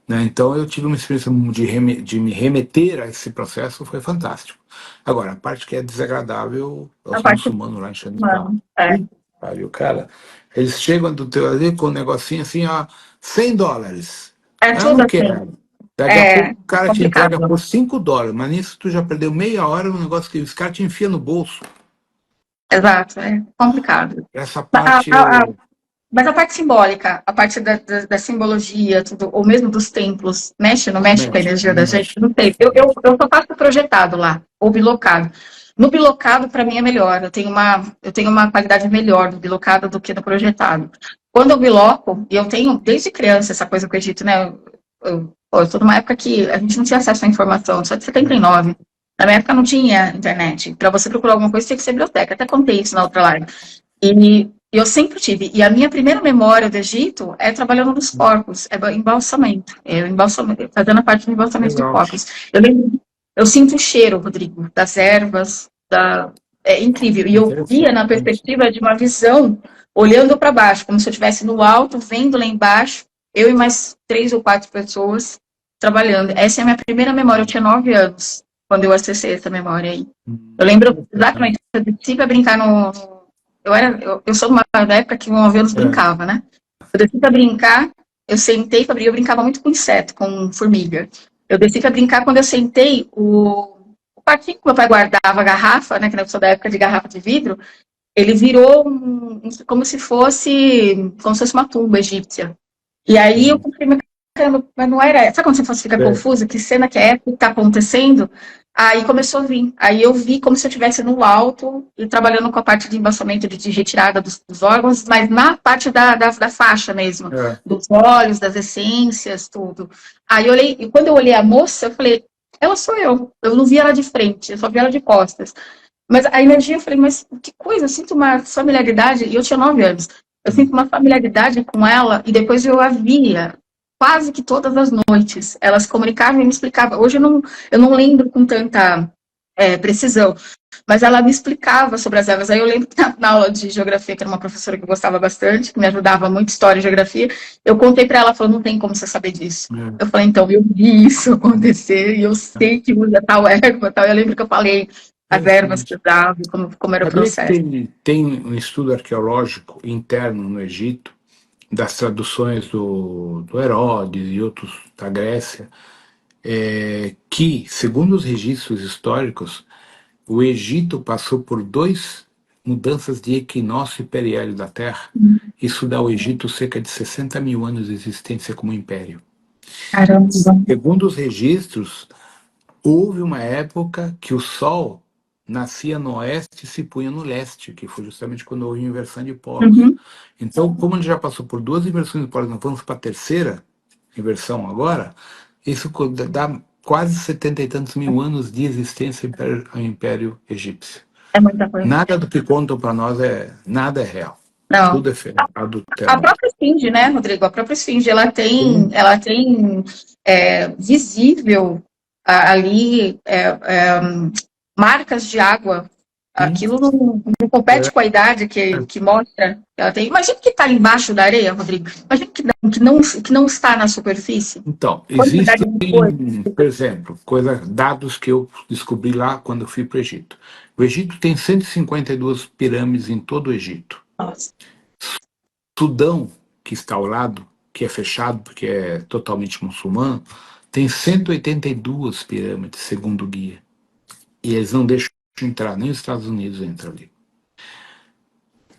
Né? Então eu tive uma experiência de me remeter a esse processo, foi fantástico. Agora, a parte que é desagradável é A os parte muçulmanos lá enchendo o carro. humana. É, Pariu, cara. Eles chegam do teu ali com um negocinho assim, ó, $100. é Eu tudo não assim. quero. Daqui a É pouco o cara te entrega complicado. por $5, mas nisso tu já perdeu meia hora no negócio que os caras te enfiam no bolso. Exato, é complicado. Essa A- parte a- a- eu. Mas a parte simbólica, a parte da simbologia, tudo, ou mesmo dos templos, mexe, não mexe com a Mexe, energia da gente? mexe. Não sei. Eu só faço projetado lá, ou bilocado. No bilocado, para mim, é melhor. Eu tenho uma qualidade melhor do bilocado do que no projetado. Quando eu biloco, e eu tenho desde criança essa coisa com o Egito, né? Eu sou numa época que a gente não tinha acesso à informação, só de 79. Na minha época não tinha internet. Para você procurar alguma coisa, tinha que ser biblioteca. Até contei isso na outra live. E eu sempre tive. E a minha primeira memória do Egito é trabalhando nos corpos, é embalsamento, fazendo a parte do embalsamento de Legal. corpos. Eu lembro, eu sinto o cheiro, Rodrigo, das ervas, é incrível. E eu via na Interessante. perspectiva de uma visão, olhando para baixo, como se eu estivesse no alto, vendo lá embaixo, eu e mais 3 ou 4 pessoas trabalhando. Essa é a minha primeira memória, eu tinha 9 anos, quando eu acessei essa memória aí. Eu lembro exatamente, eu desci para brincar no eu sou da época que o 9 anos brincava, né? Eu desci para brincar, eu sentei para brincar, eu brincava muito com inseto, com formiga. Eu desci para brincar, quando eu sentei, o parquinho que meu pai guardava a garrafa, né? Que eu sou da época de garrafa de vidro, ele virou como se fosse uma tumba egípcia. E aí eu pensei, mas caramba, mas não era. Sabe quando você fica É, confuso? Que cena que é que está acontecendo? Aí começou a vir. Aí eu vi como se eu estivesse no alto e trabalhando com a parte de embaçamento, de retirada dos órgãos, mas na parte da faixa mesmo, é. dos óleos, das essências, tudo. Aí eu olhei, e quando eu olhei a moça, eu falei, ela sou eu. Eu não vi ela de frente, eu só vi ela de costas. Mas a energia, eu falei, mas que coisa, eu sinto uma familiaridade, e eu tinha 9 anos. Eu sinto uma familiaridade com ela, e depois eu a via quase que todas as noites. Ela se comunicava e me explicava. Hoje eu não lembro com tanta precisão, mas ela me explicava sobre as ervas. Aí eu lembro que na aula de geografia, que era uma professora que eu gostava bastante, que me ajudava muito, história e geografia, eu contei para ela, ela falou, não tem como você saber disso. Eu falei, então, eu vi isso acontecer, e eu sei que usa tal erva, tal. Eu lembro que eu falei as ervas que Interessante. usavam, como era o Sabia que processo. tem um estudo arqueológico interno no Egito, das traduções do Herodes e outros da Grécia, que, segundo os registros históricos, o Egito passou por 2 mudanças de equinócio e periélio da Terra. Isso dá ao Egito cerca de 60 mil anos de existência como império. Caramba. Segundo os registros, houve uma época que o Sol nascia no oeste e se punha no leste, que foi justamente quando houve inversão de polos. Uhum. Então, como ele já passou por 2 inversões de polos, nós vamos para a terceira inversão agora, isso dá quase 70 e tantos mil anos de existência ao Império Egípcio. É muita coisa. Nada do que contam para nós nada é real. Não. Tudo é A adulterado. própria esfinge, né, Rodrigo? A própria esfinge, ela tem visível ali marcas de água. Aquilo não compete com a idade que mostra que ela tem. Imagina que está embaixo da areia, Rodrigo. Imagina que não está na superfície. Então, existem, por exemplo, dados que eu descobri lá quando eu fui para o Egito. O Egito tem 152 pirâmides em todo o Egito. Nossa. Sudão, que está ao lado, que é fechado porque é totalmente muçulmano, tem 182 pirâmides, segundo o guia. E eles não deixam entrar, nem os Estados Unidos entram ali.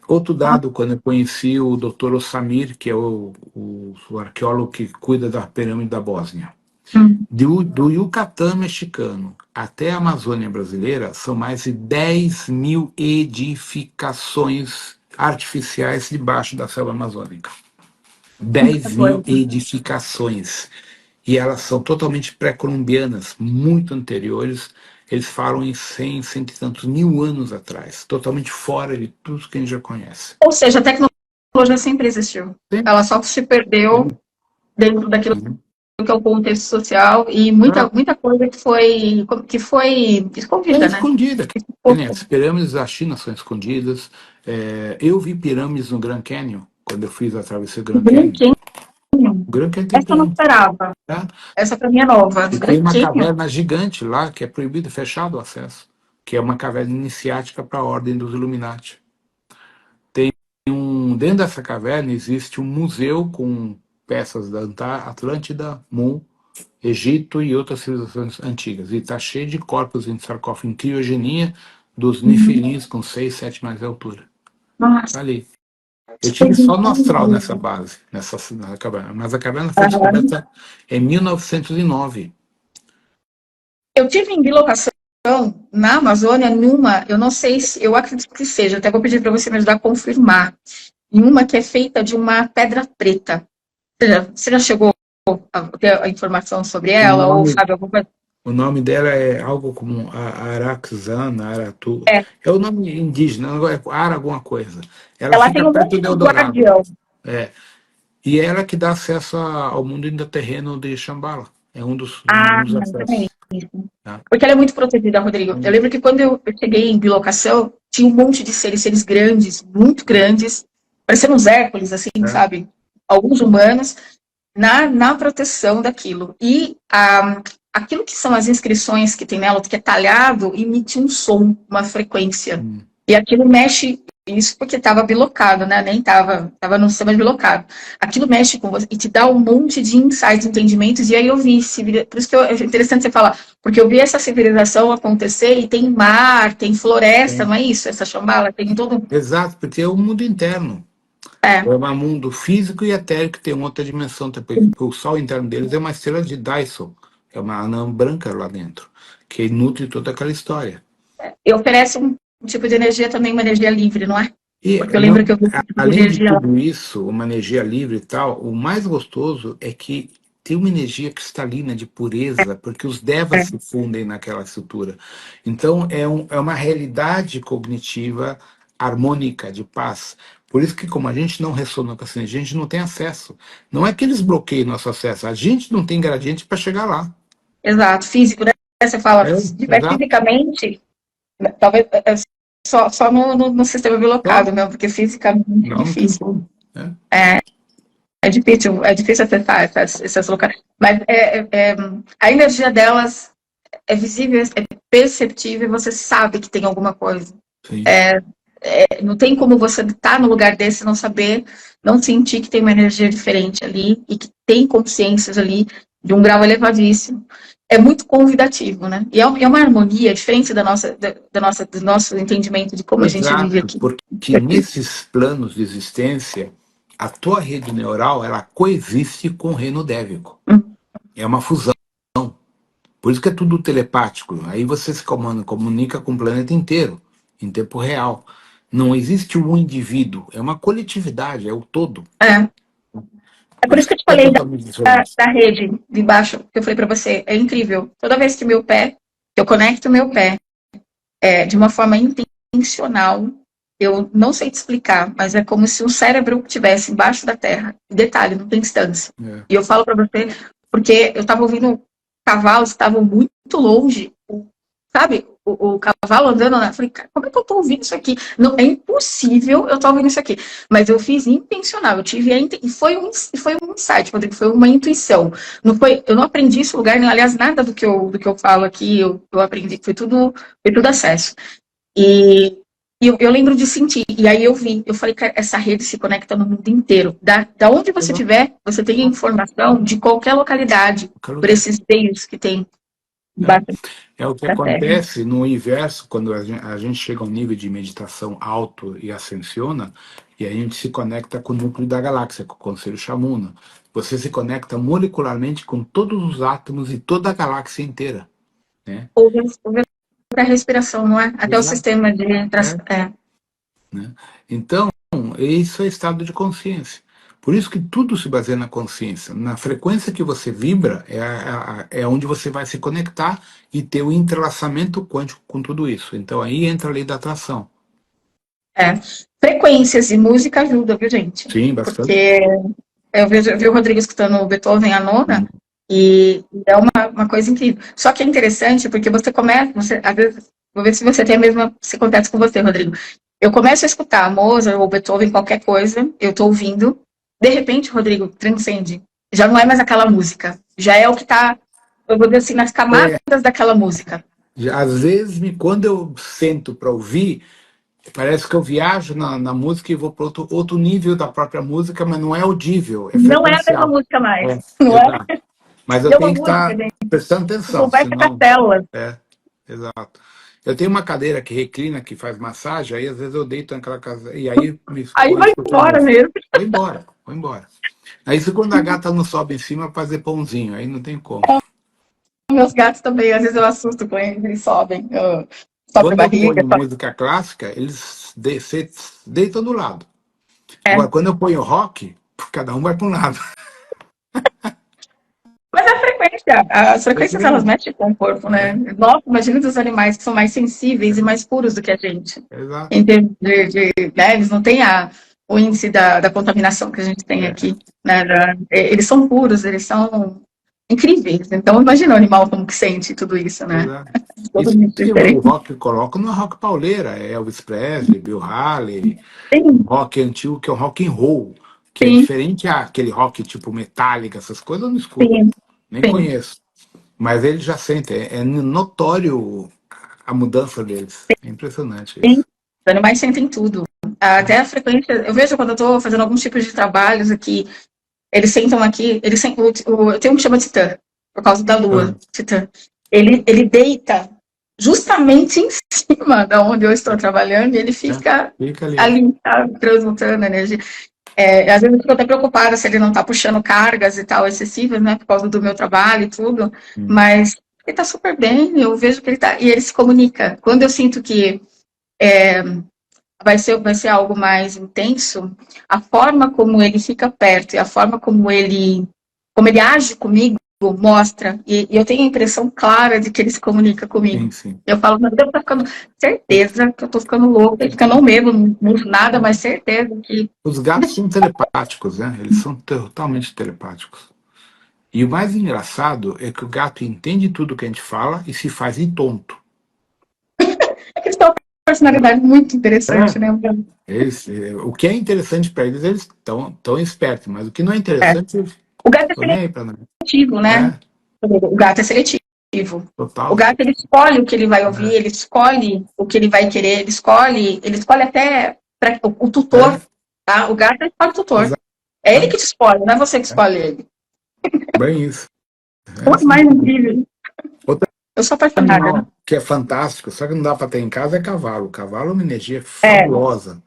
Outro dado, quando eu conheci o Dr. Osamir, que é o arqueólogo que cuida da pirâmide da Bósnia, do Yucatán mexicano até a Amazônia brasileira, são mais de 10 mil edificações artificiais debaixo da selva amazônica. 10 mil edificações. E elas são totalmente pré-colombianas, muito anteriores. Eles falam em 100 e tantos mil anos atrás, totalmente fora de tudo que a gente já conhece. Ou seja, a tecnologia sempre existiu. Sim. Ela só se perdeu dentro daquilo que é o contexto social e muita coisa que foi escondida, né? Escondida. As pirâmides da China são escondidas. Eu vi pirâmides no Grand Canyon, quando eu fiz a travessia do Grand Canyon. Essa eu não esperava. Tá? Essa para mim é nova. E tem uma caverna gigante lá, que é proibido, fechado o acesso, que é uma caverna iniciática para a Ordem dos Illuminati. Dentro dessa caverna existe um museu com peças da Atlântida, Mu, Egito e outras civilizações antigas. E está cheio de corpos em sarcófago, em criogenia, dos nefilins com 6, 7 metros de altura. Nossa. Ali. Eu tive só no astral nessa base, nessa caverna, mas a caverna foi descoberta em 1909. Eu tive em bilocação na Amazônia, eu não sei se, eu acredito que seja, até vou pedir para você me ajudar a confirmar, em uma que é feita de uma pedra preta. Você já chegou a ter a informação sobre ela, ou sabe alguma coisa? O nome dela é algo como Araxana, Aratu. É o nome indígena, é Ara alguma coisa. Ela fica perto do Eldorado. E ela que dá acesso ao mundo intraterreno de Shambhala. É um dos acessos. Tá? Porque ela é muito protegida, Rodrigo. Eu lembro que quando eu cheguei em bilocação, tinha um monte de seres grandes, muito grandes, parecendo uns Hércules, assim, sabe? Alguns humanos, na proteção daquilo. E aquilo que são as inscrições que tem nela, que é talhado, emite um som, uma frequência. E aquilo mexe, isso porque estava bilocado, né? Nem estava no sistema bilocado. Aquilo mexe com você e te dá um monte de insights, entendimentos, e aí eu vi, por isso que é interessante você falar, porque eu vi essa civilização acontecer e tem mar, tem floresta, não é isso? Essa Shambhala tem todo... Exato, porque é o mundo interno. É um mundo físico e etérico, tem uma outra dimensão, porque o sol interno deles é uma estrela de Dyson, é uma anã branca lá dentro, que nutre toda aquela história. E oferece um tipo de energia também, uma energia livre, não é? Porque eu lembro que eu vi além de tudo isso, uma energia livre e tal, o mais gostoso é que tem uma energia cristalina de pureza, porque os devas se fundem naquela estrutura. Então, é uma realidade cognitiva harmônica, de paz. Por isso que, como a gente não ressona com essa energia, a gente não tem acesso. Não é que eles bloqueiem nosso acesso, a gente não tem gradiente para chegar lá. Exato, físico, né? Você fala, fisicamente, talvez só no sistema bilocado, mesmo, porque fisicamente é difícil. É difícil acessar essas locais. Mas a energia delas é visível, é perceptível, você sabe que tem alguma coisa. Não tem como você estar no lugar desse e não saber, não sentir que tem uma energia diferente ali e que tem consciências ali de um grau elevadíssimo. É muito convidativo, né? E é uma harmonia diferente do nosso entendimento de como a gente vive aqui. Porque nesses planos de existência, a tua rede neural, ela coexiste com o reino dévico. É uma fusão. Por isso que é tudo telepático. Aí você se comunica com o planeta inteiro, em tempo real. Não existe um indivíduo, é uma coletividade, é o todo. É por isso que eu te falei da rede de baixo, que eu falei para você, é incrível. Toda vez que eu conecto meu pé de uma forma intensa, dimensional. Eu não sei te explicar, mas é como se o cérebro estivesse embaixo da terra. Detalhe, não tem distância. E eu falo para você, porque eu estava ouvindo cavalos que estavam muito longe, sabe? O cavalo andando, eu falei, cara, como é que eu tô ouvindo isso aqui? Não, é impossível eu estar ouvindo isso aqui. Mas eu fiz intencional, eu tive e foi um insight, Rodrigo, foi uma intuição. Não foi, eu não aprendi isso em lugar nenhum, aliás, nada do que eu falo aqui, eu aprendi, foi tudo acesso. E eu lembro de sentir, e aí eu falei, cara, essa rede se conecta no mundo inteiro. Da onde você estiver, você tem informação de qualquer localidade, por esses meios que tem embaixo É o que da terra. acontece no inverso, quando a gente chega a um nível de meditação alto e ascensiona, e a gente se conecta com o núcleo da galáxia, com o Conselho Shamuna. Você se conecta molecularmente com todos os átomos e toda a galáxia inteira. Né? Ouve a respiração, não é? Até o Exato. sistema de... Né? Então, isso é estado de consciência. Por isso que tudo se baseia na consciência. Na frequência que você vibra é onde você vai se conectar e ter o entrelaçamento quântico com tudo isso. Então aí entra a lei da atração. Frequências e música ajuda, viu, gente? Sim, bastante. Porque eu vi o Rodrigo escutando o Beethoven, a nona, e é uma coisa incrível. Só que é interessante porque você começa, às vezes, vou ver se você tem a mesma, se acontece com você, Rodrigo. Eu começo a escutar Mozart ou Beethoven, qualquer coisa, eu tô ouvindo, de repente, Rodrigo, transcende. Já não é mais aquela música, já é o que tá, eu vou dizer assim, nas camadas daquela música. Às vezes, quando eu sento para ouvir, parece que eu viajo na música e vou para outro nível da própria música, mas não é audível, é Não é a mesma frequencial. música mais. Não é? Mas eu tenho que estar prestando atenção. Conversa Senão... com a tela. Exato. Eu tenho uma cadeira que reclina, que faz massagem, aí às vezes eu deito naquela casa, e aí me aí vai embora mesmo. Vou embora. Aí isso quando a gata não sobe em cima para fazer pãozinho, aí não tem como. Meus gatos também, às vezes eu assusto com eles, eles sobem. Sobe a barriga. Quando eu ponho música clássica, eles deitam do lado. Agora, quando eu ponho rock, cada um vai para um lado. Mas a frequência, as frequências elas mexem com o corpo, né? Nossa, imagina os animais que são mais sensíveis e mais puros do que a gente. Exato. Em termos né, eles não têm o índice da contaminação que a gente tem aqui. Né? Eles são puros, eles são incríveis. Então, imagina o animal como que sente tudo isso, né? Isso que o rock coloca não é rock pauleira, é Elvis Presley, Bill Haley, rock antigo que é o rock and roll, que é diferente àquele rock tipo Metallica, essas coisas eu não escuto, nem conheço. Mas eles já sentem, é notório a mudança deles. É impressionante isso. Os animais sentem tudo. Até a frequência, eu vejo quando eu estou fazendo alguns tipos de trabalhos aqui, eles sentam aqui, eu tenho um que chama Titã, por causa da lua, Titã. Ele deita justamente em cima da onde eu estou trabalhando e ele fica ali, tá, transmutando energia. Às vezes eu fico até preocupada se ele não está puxando cargas e tal excessivas, né, por causa do meu trabalho e tudo, mas ele está super bem, eu vejo que ele está, e ele se comunica. Quando eu sinto que vai ser algo mais intenso, a forma como ele fica perto e a forma como ele age comigo mostra, e eu tenho a impressão clara de que ele se comunica comigo. Sim. Eu falo, mas eu tô ficando certeza que eu tô ficando louca, que eu não bebo, não uso nada, mas certeza que... Os gatos são telepáticos, né? Eles são totalmente telepáticos. E o mais engraçado é que o gato entende tudo que a gente fala e se faz em tonto. É que eles têm uma personalidade muito interessante, né? O que é interessante para eles, eles estão espertos, mas o que não é interessante, o gato é seletivo, né? O gato é seletivo. Total. O gato, ele escolhe o que ele vai ouvir, ele escolhe o que ele vai querer, ele escolhe até o tutor, tá? O gato escolhe o tutor. Exato. É ele que te escolhe, não é você que escolhe ele. Bem isso. Muito mais incrível. Eu sou apaixonada. Né? Que é fantástico, só que não dá para ter em casa é cavalo. Cavalo é uma energia fabulosa.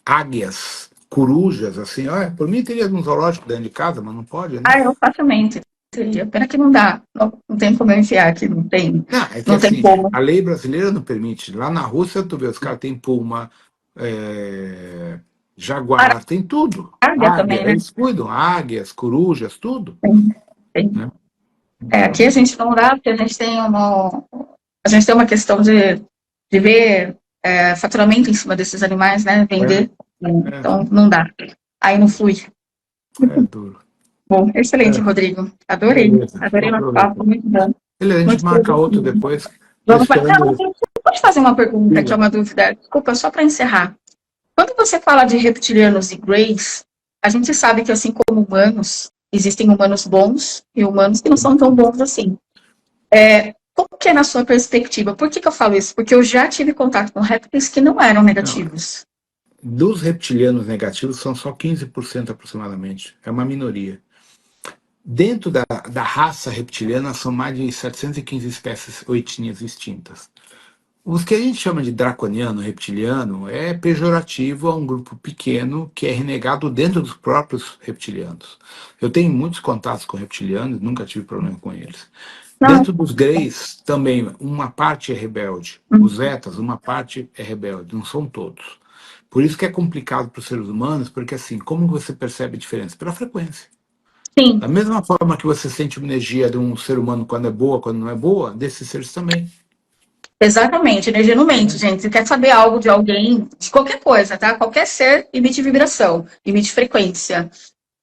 Águias, corujas, assim, olha, por mim teria um zoológico dentro de casa, mas não pode, né? Eu facilmente. Pena que não dá. Não tem como enfiar aqui, não tem. Não tem como. A lei brasileira não permite. Lá na Rússia, tu vê, os caras têm puma, jaguar, tem tudo. Águia também, né? Eles cuidam, águias, corujas, tudo. Tem. Né? Aqui a gente não dá, porque a gente tem uma questão de ver faturamento em cima desses animais, né? Vender. Então, não dá. Aí não fui. É duro. Bom, excelente, Rodrigo. Adorei. Beleza. Adorei nosso papo, muito bom. Beleza, a gente Muito marca produtivo. outro depois. Vamos pode fazer uma pergunta, que é uma dúvida. Desculpa, só para encerrar. Quando você fala de reptilianos e greys, a gente sabe que, assim como humanos, existem humanos bons e humanos que não são tão bons assim. Como que é na sua perspectiva? Por que eu falo isso? Porque eu já tive contato com répteis que não eram negativos. Dos reptilianos negativos, são só 15% aproximadamente. É uma minoria. Dentro da raça reptiliana, são mais de 715 espécies ou etnias extintas. Os que a gente chama de draconiano, reptiliano, é pejorativo a um grupo pequeno que é renegado dentro dos próprios reptilianos. Eu tenho muitos contatos com reptilianos, nunca tive problema com eles. Dentro dos greys, também, uma parte é rebelde. Os zetas, uma parte é rebelde, não são todos. Por isso que é complicado para os seres humanos, porque assim, como você percebe a diferença? Pela frequência. Sim. Da mesma forma que você sente uma energia de um ser humano quando é boa, quando não é boa, desses seres também. Exatamente, energia não mente, gente. Você quer saber algo de alguém, de qualquer coisa, tá? Qualquer ser emite vibração, emite frequência.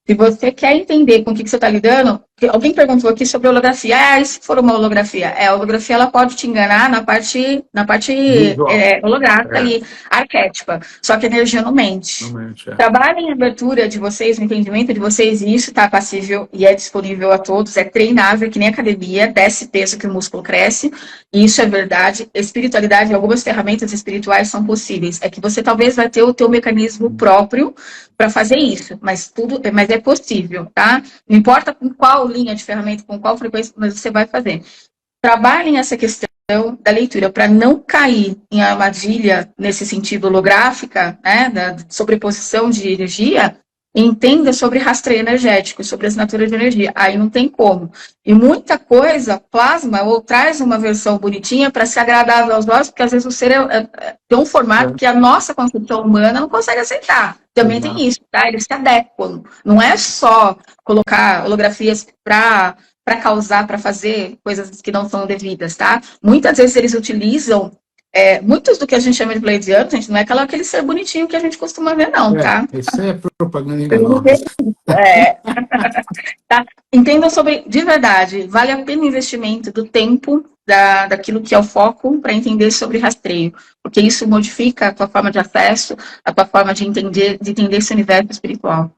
Se você quer entender com o que você está lidando, alguém perguntou aqui sobre holografia. E se for uma holografia? A holografia ela pode te enganar na parte holográfica ali, arquétipa. Só que a energia não mente. Não mente, Trabalhem a abertura de vocês, no entendimento de vocês, e isso está passível e é disponível a todos, é treinável, que nem academia, desce peso que o músculo cresce, e isso é verdade. Espiritualidade, algumas ferramentas espirituais são possíveis. É que você talvez vai ter o teu mecanismo próprio para fazer isso, mas é possível, tá? Não importa com qual linha de ferramenta, com qual frequência, mas você vai fazer. Trabalhem essa questão da leitura para não cair em armadilha nesse sentido holográfica, né, da sobreposição de energia. Entenda sobre rastreio energético, sobre as naturas de energia. Aí não tem como. E muita coisa plasma ou traz uma versão bonitinha para ser agradável aos olhos, porque às vezes o ser tem um formato que a nossa concepção humana não consegue aceitar. Também tem isso, tá? Eles se adequam. Não é só colocar holografias para causar, para fazer coisas que não são devidas, tá? Muitas vezes eles utilizam muitos do que a gente chama de pleiadiano, gente, não é aquele ser bonitinho que a gente costuma ver, não, tá? Isso é propaganda enganosa. Tá? Entendam sobre, de verdade, vale a pena o investimento do tempo, daquilo que é o foco, para entender sobre rastreio, porque isso modifica a tua forma de acesso, a tua forma de entender esse universo espiritual.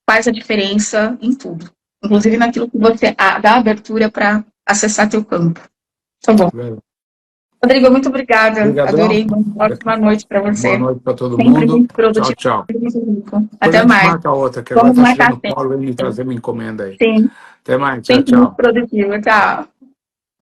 Faz a diferença em tudo, inclusive naquilo que você dá abertura para acessar teu campo. Tá bom. Rodrigo, muito obrigada. Obrigadão. Adorei. Uma ótima noite para você. Boa noite para todo Sempre mundo. muito produtivo. Tchau. Até mais. Marca outra, que agora está chegando o Paulo e me trazer uma encomenda aí. Sim. Até mais. Sempre Tchau. muito produtivo. Tchau.